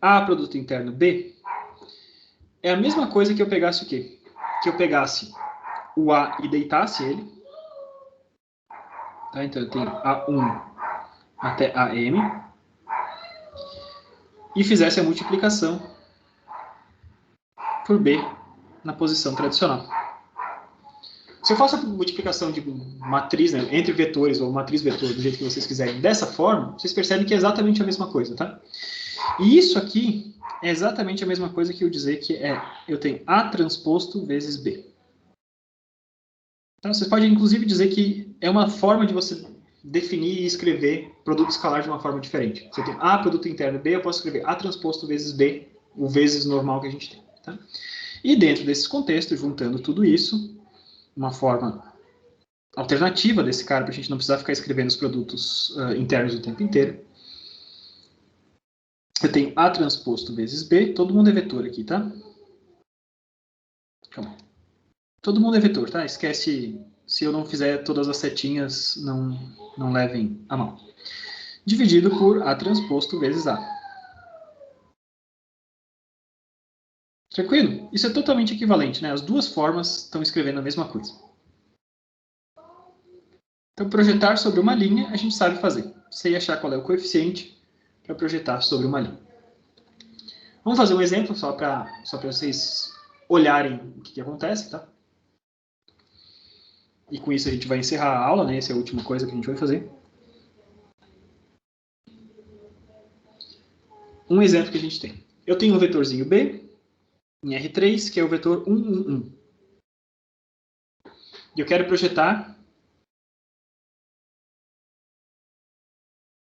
A produto interno B é a mesma coisa que eu pegasse o quê? Que eu pegasse o A e deitasse ele. Tá? Então eu tenho A1 até AM. E fizesse a multiplicação por B na posição tradicional. Se eu faço a multiplicação de matriz, né, entre vetores ou matriz-vetor, do jeito que vocês quiserem, dessa forma, vocês percebem que é exatamente a mesma coisa, tá? E isso aqui é exatamente a mesma coisa que eu dizer que eu tenho A transposto vezes B. Então, vocês podem, inclusive, dizer que é uma forma de você definir e escrever produto escalar de uma forma diferente. Se eu tenho A produto interno B, eu posso escrever A transposto vezes B, o vezes normal que a gente tem, tá? E dentro desses contextos, juntando tudo isso, uma forma alternativa desse cara, para a gente não precisar ficar escrevendo os produtos internos o tempo inteiro. Eu tenho A transposto vezes B, todo mundo é vetor aqui, tá? Calma. Todo mundo é vetor, tá? Esquece, se eu não fizer todas as setinhas, não levem a mão. Dividido por A transposto vezes A. Tranquilo? Isso é totalmente equivalente, né? As duas formas estão escrevendo a mesma coisa. Então, projetar sobre uma linha, a gente sabe fazer. Sei achar qual é o coeficiente para projetar sobre uma linha. Vamos fazer um exemplo só para vocês olharem o que acontece, tá? E com isso a gente vai encerrar a aula, né? Essa é a última coisa que a gente vai fazer. Um exemplo que a gente tem. Eu tenho um vetorzinho B em R3, que é o vetor 1, 1, 1. E eu quero projetar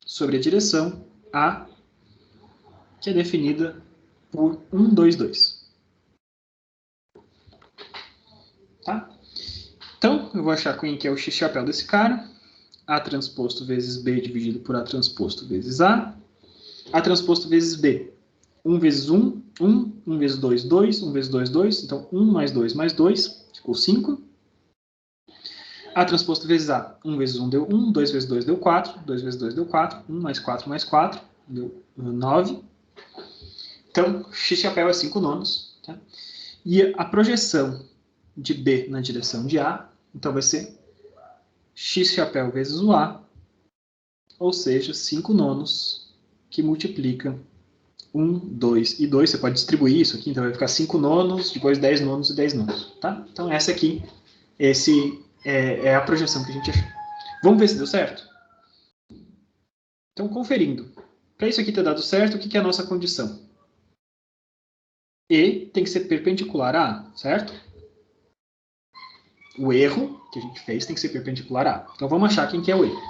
sobre a direção A, que é definida por 1, 2, 2. Tá? Então, eu vou achar quem que é o x-chapéu desse cara. A transposto vezes B dividido por A transposto vezes A. A transposto vezes B. 1 vezes 1, 1. 1 vezes 2, 2. 1 vezes 2, 2. Então, 1 mais 2 mais 2. Ficou 5. A transposto vezes A. 1 vezes 1 deu 1. 2 vezes 2 deu 4. 2 vezes 2 deu 4. 1 mais 4 mais 4. Deu 9. Então, x-chapéu é 5 nonos. Tá? E a projeção de B na direção de A, então vai ser x-chapéu vezes o A, ou seja, 5 nonos, que multiplica 1, 2 e 2. Você pode distribuir isso aqui, então vai ficar 5 nonos, depois 10 nonos e 10 nonos. Tá? Então essa aqui, é a projeção que a gente achou. Vamos ver se deu certo? Então, conferindo. Para isso aqui ter dado certo, o que é a nossa condição? E tem que ser perpendicular a A, certo? O erro que a gente fez tem que ser perpendicular a A. Então, vamos achar quem que é o erro.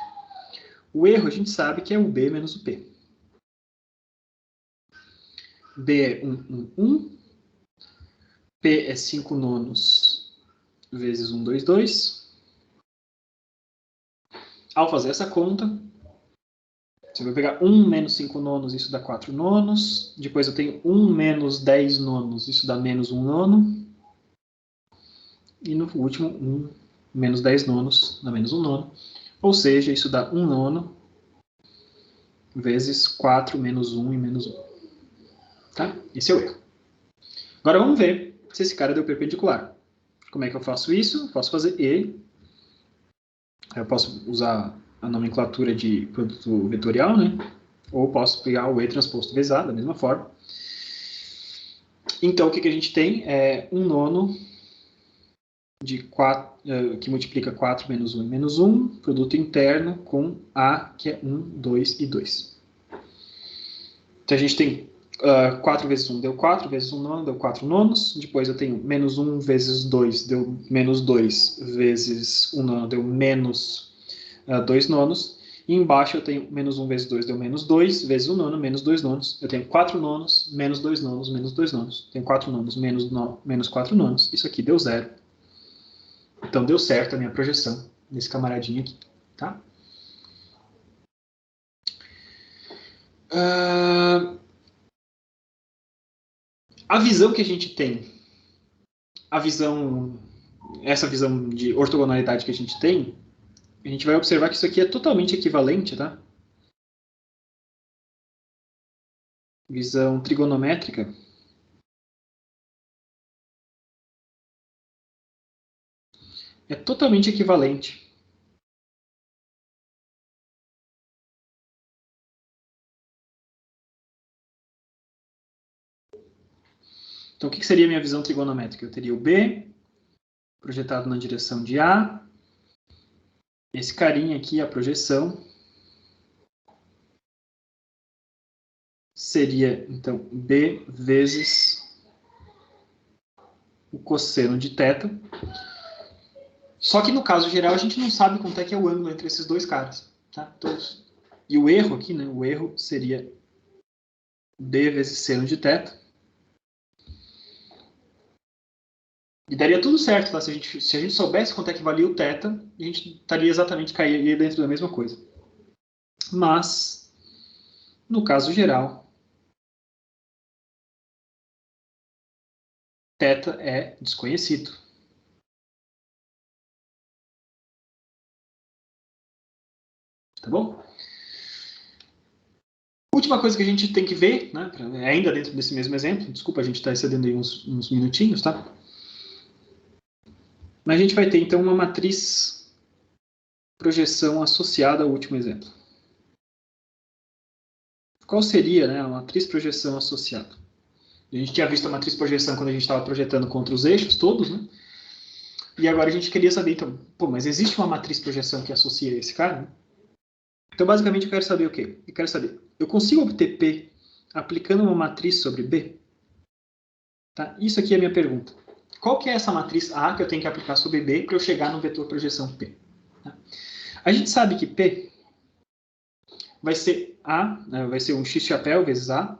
O erro a gente sabe que é o B menos o P. B é 1, 1, 1. P é 5 nonos vezes 1, 2, 2. Ao fazer essa conta, você vai pegar 1 menos 5 nonos, isso dá 4 nonos. Depois eu tenho 1 menos 10 nonos, isso dá menos 1 nono. E no último, 1 menos 10 nonos dá menos 1 nono. Ou seja, isso dá 1 nono vezes 4 menos 1 e menos 1. Tá? Esse é o erro. Agora vamos ver se esse cara deu perpendicular. Como é que eu faço isso? Eu posso fazer E. Eu posso usar a nomenclatura de produto vetorial, né? Ou posso pegar o E transposto vezes A, da mesma forma. Então, o que a gente tem é 1 nono de 4, que multiplica 4 menos 1 e menos 1, produto interno com A, que é 1, 2 e 2. Então, a gente tem 4 vezes 1 deu 4, vezes 1 nono deu 4 nonos. Depois eu tenho menos 1 vezes 2 deu menos 2, vezes 1 nono deu menos 2 nonos. E embaixo eu tenho menos 1 vezes 2 deu menos 2, vezes 1 nono, menos 2 nonos. Eu tenho 4 nonos, menos 2 nonos, menos 2 nonos. Tenho 4 nonos, menos 4 nonos. Isso aqui deu 0. Então deu certo a minha projeção nesse camaradinho aqui. Tá? A visão que a gente tem, essa visão de ortogonalidade que a gente tem, a gente vai observar que isso aqui é totalmente equivalente, tá? Visão trigonométrica. É totalmente equivalente. Então, o que seria a minha visão trigonométrica? Eu teria o B projetado na direção de A. Esse carinha aqui, a projeção, seria, então, B vezes o cosseno de θ. Só que no caso geral, a gente não sabe quanto é que é o ângulo entre esses dois caras. Tá? Então, e o erro aqui, né? O erro seria B vezes seno de θ. E daria tudo certo, tá? Se a gente soubesse quanto é que valia o θ, a gente estaria exatamente cairia dentro da mesma coisa. Mas, no caso geral, θ é desconhecido. Tá bom? Última coisa que a gente tem que ver, né, ainda dentro desse mesmo exemplo, desculpa, a gente está excedendo aí uns minutinhos, tá? Mas a gente vai ter, então, uma matriz projeção associada ao último exemplo. Qual seria, né, a matriz projeção associada? A gente tinha visto a matriz projeção quando a gente estava projetando contra os eixos todos, né? E agora a gente queria saber, então, pô, mas existe uma matriz projeção que associa esse cara? Né? Então, basicamente, eu quero saber o quê? Eu quero saber, eu consigo obter P aplicando uma matriz sobre B? Tá? Isso aqui é a minha pergunta. Qual que é essa matriz A que eu tenho que aplicar sobre B para eu chegar no vetor projeção P? Tá? A gente sabe que P vai ser A, né, vai ser um x chapéu vezes A.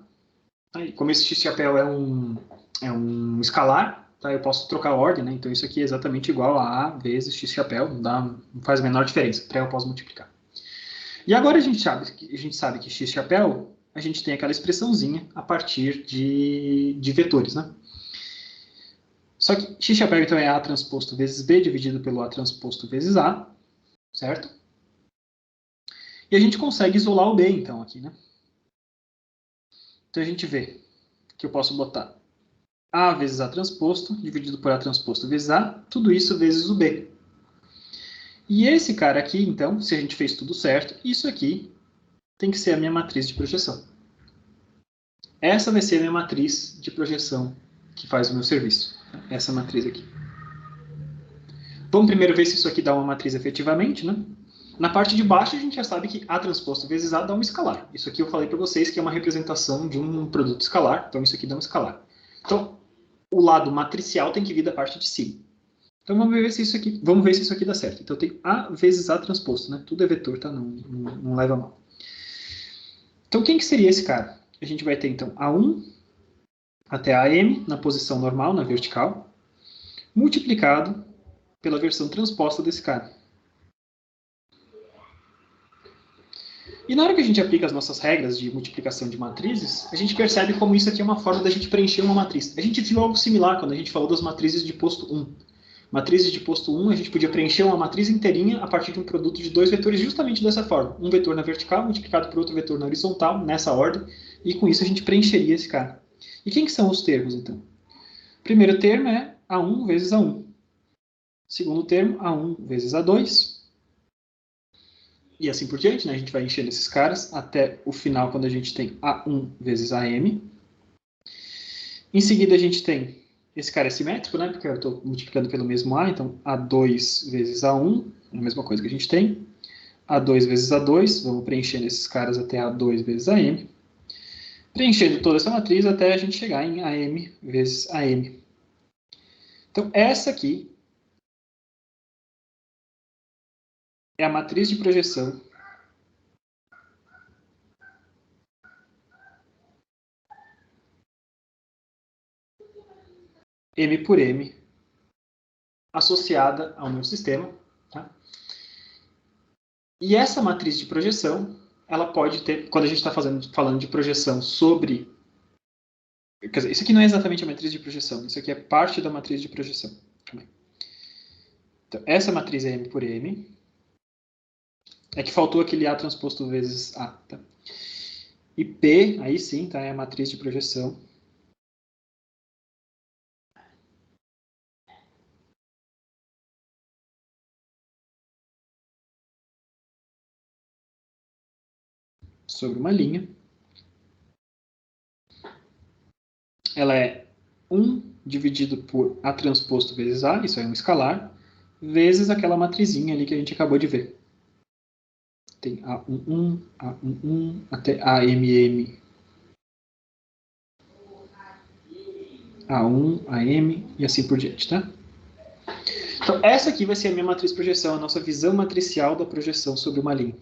Tá? E como esse x chapéu é um escalar, tá? Eu posso trocar a ordem, né? Então isso aqui é exatamente igual a vezes x chapéu, não faz a menor diferença, eu posso multiplicar. E agora a gente sabe que x chapéu, a gente tem aquela expressãozinha a partir de vetores, né? Só que x chapéu então é A transposto vezes B dividido pelo A transposto vezes A, certo? E a gente consegue isolar o B então aqui, né? Então a gente vê que eu posso botar A vezes A transposto, dividido por A transposto vezes A, tudo isso vezes o B. E esse cara aqui, então, se a gente fez tudo certo, isso aqui tem que ser a minha matriz de projeção. Essa vai ser a minha matriz de projeção que faz o meu serviço. Essa matriz aqui. Vamos primeiro ver se isso aqui dá uma matriz efetivamente, né? Na parte de baixo, a gente já sabe que A transposto vezes A dá um escalar. Isso aqui eu falei para vocês que é uma representação de um produto escalar, então isso aqui dá um escalar. Então, o lado matricial tem que vir da parte de cima. Então, vamos ver se isso aqui dá certo. Então, eu tenho A vezes A transposto, né? Tudo é vetor, tá? Não leva mal. Então, quem que seria esse cara? A gente vai ter, então, A1 até AM, na posição normal, na vertical, multiplicado pela versão transposta desse cara. E na hora que a gente aplica as nossas regras de multiplicação de matrizes, a gente percebe como isso aqui é uma forma da gente preencher uma matriz. A gente viu algo similar quando a gente falou das matrizes de posto 1. Matrizes de posto 1, a gente podia preencher uma matriz inteirinha a partir de um produto de dois vetores justamente dessa forma. Um vetor na vertical multiplicado por outro vetor na horizontal, nessa ordem, e com isso a gente preencheria esse cara. E quem que são os termos, então? Primeiro termo é A1 vezes A1. Segundo termo, A1 vezes A2. E assim por diante, né? A gente vai enchendo esses caras até o final, quando a gente tem A1 vezes AM. Em seguida, a gente tem... Esse cara é simétrico, né? Porque eu estou multiplicando pelo mesmo A, então A2 vezes A1, a mesma coisa que a gente tem. A2 vezes A2, vamos preenchendo esses caras até A2 vezes AM. Preenchendo toda essa matriz até a gente chegar em AM vezes AM. Então, essa aqui é a matriz de projeção M por M associada ao meu sistema. Tá? E essa matriz de projeção, ela pode ter, quando a gente está falando de projeção sobre... Quer dizer, isso aqui não é exatamente a matriz de projeção, isso aqui é parte da matriz de projeção. Então, essa matriz é M por M. É que faltou aquele A transposto vezes A. Tá? E P, aí sim, tá? É a matriz de projeção. Sobre uma linha. Ela é 1 dividido por A transposto vezes A, isso é um escalar, vezes aquela matrizinha ali que a gente acabou de ver. Tem A11, A11, até AMM. A1, AM e assim por diante, tá? Então, essa aqui vai ser a minha matriz projeção, a nossa visão matricial da projeção sobre uma linha.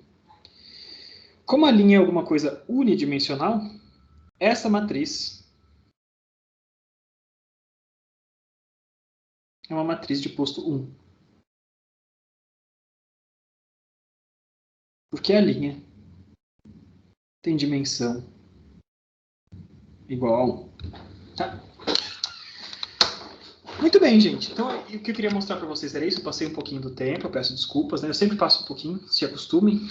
Como a linha é alguma coisa unidimensional, essa matriz é uma matriz de posto 1. Porque a linha tem dimensão igual a 1. Tá? Muito bem, gente. Então, o que eu queria mostrar para vocês era isso. Eu passei um pouquinho do tempo, eu peço desculpas, né? Eu sempre passo um pouquinho, se acostumem.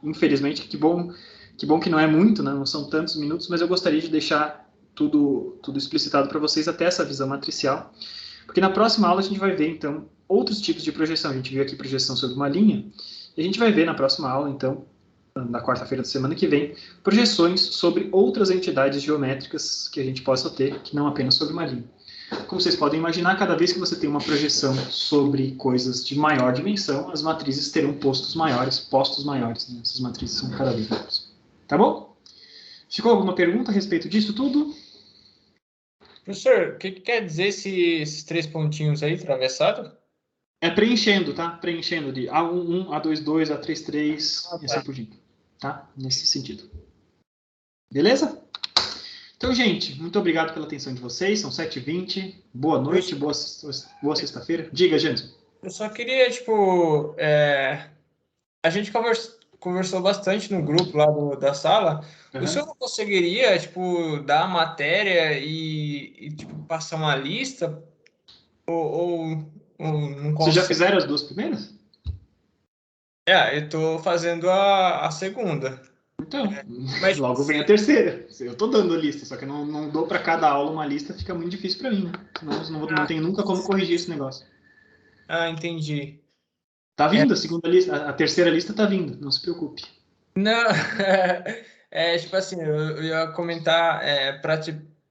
Infelizmente, que bom que não é muito, né? Não são tantos minutos, mas eu gostaria de deixar tudo explicitado para vocês, até essa visão matricial. Porque na próxima aula a gente vai ver, então, outros tipos de projeção. A gente viu aqui projeção sobre uma linha, E a gente vai ver na próxima aula, então, na quarta-feira da semana que vem, projeções sobre outras entidades geométricas que a gente possa ter, que não apenas sobre uma linha. Como vocês podem imaginar, cada vez que você tem uma projeção sobre coisas de maior dimensão, as matrizes terão postos maiores, né? Essas matrizes são cada vez maiores. Tá bom? Ficou alguma pergunta a respeito disso tudo? Professor, o que quer dizer esses 3 pontinhos aí, atravessado? É preenchendo, tá? Preenchendo de A11, A22, A33, e assim por diante. Tá? Nesse sentido. Beleza? Então, gente, muito obrigado pela atenção de vocês. São 7h20. Boa noite, boa sexta-feira. Diga, Janson. Eu só queria, tipo, a gente conversou bastante no grupo lá da sala. O senhor não conseguiria, tipo, dar a matéria e tipo, passar uma lista? Ou não consegue? Vocês já fizeram as 2 primeiras? Eu tô fazendo a segunda. Então, Mas, logo vem a terceira. Eu tô dando a lista, só que eu não dou para cada aula uma lista, fica muito difícil para mim, né? Senão não tenho nunca como corrigir esse negócio. Entendi. Tá vindo a segunda lista, a terceira lista tá vindo, não se preocupe. Não, tipo assim, eu ia comentar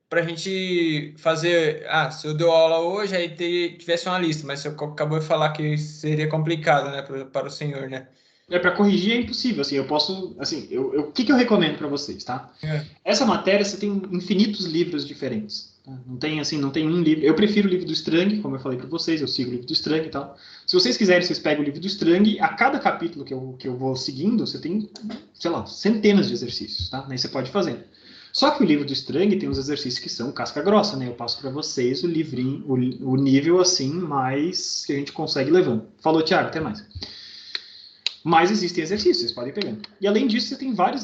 pra gente fazer. Se eu dou aula hoje, aí tivesse uma lista, mas você acabou de falar que seria complicado, né, para o senhor, né? Para corrigir é impossível, assim, eu posso, assim, o que eu recomendo para vocês, tá? É. Essa matéria você tem infinitos livros diferentes, tá? Não tem um livro. Eu prefiro o livro do Strang, como eu falei para vocês, eu sigo o livro do Strang e tal. Se vocês quiserem, vocês pegam o livro do Strang, a cada capítulo que eu vou seguindo, você tem, sei lá, centenas de exercícios, tá? Aí você pode fazer. Só que o livro do Strang tem uns exercícios que são casca grossa, né? Eu passo para vocês o livrinho, o nível assim, mais que a gente consegue levando. Falou, Thiago, até mais. Mas existem exercícios, vocês podem ir pegando. E além disso, você tem vários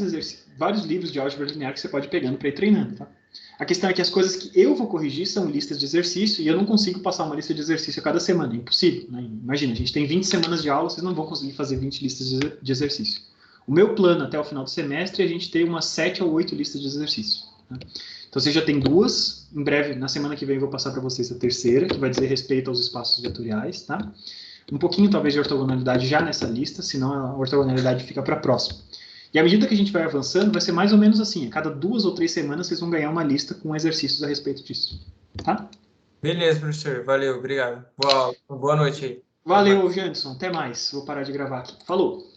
livros de álgebra linear que você pode ir pegando para ir treinando, tá? A questão é que as coisas que eu vou corrigir são listas de exercício e eu não consigo passar uma lista de exercício a cada semana, é impossível, né? Imagina, a gente tem 20 semanas de aula, vocês não vão conseguir fazer 20 listas de exercício. O meu plano até o final do semestre é a gente ter umas 7 ou 8 listas de exercício. Tá? Então você já tem 2, em breve, na semana que vem eu vou passar para vocês a terceira, que vai dizer respeito aos espaços vetoriais, tá? Um pouquinho, talvez, de ortogonalidade já nessa lista, senão a ortogonalidade fica para a próxima. E à medida que a gente vai avançando, vai ser mais ou menos assim. A cada 2 ou 3 semanas, vocês vão ganhar uma lista com exercícios a respeito disso. Tá? Beleza, professor. Valeu, obrigado. Boa noite aí. Valeu, Janderson. Até mais. Vou parar de gravar aqui. Falou!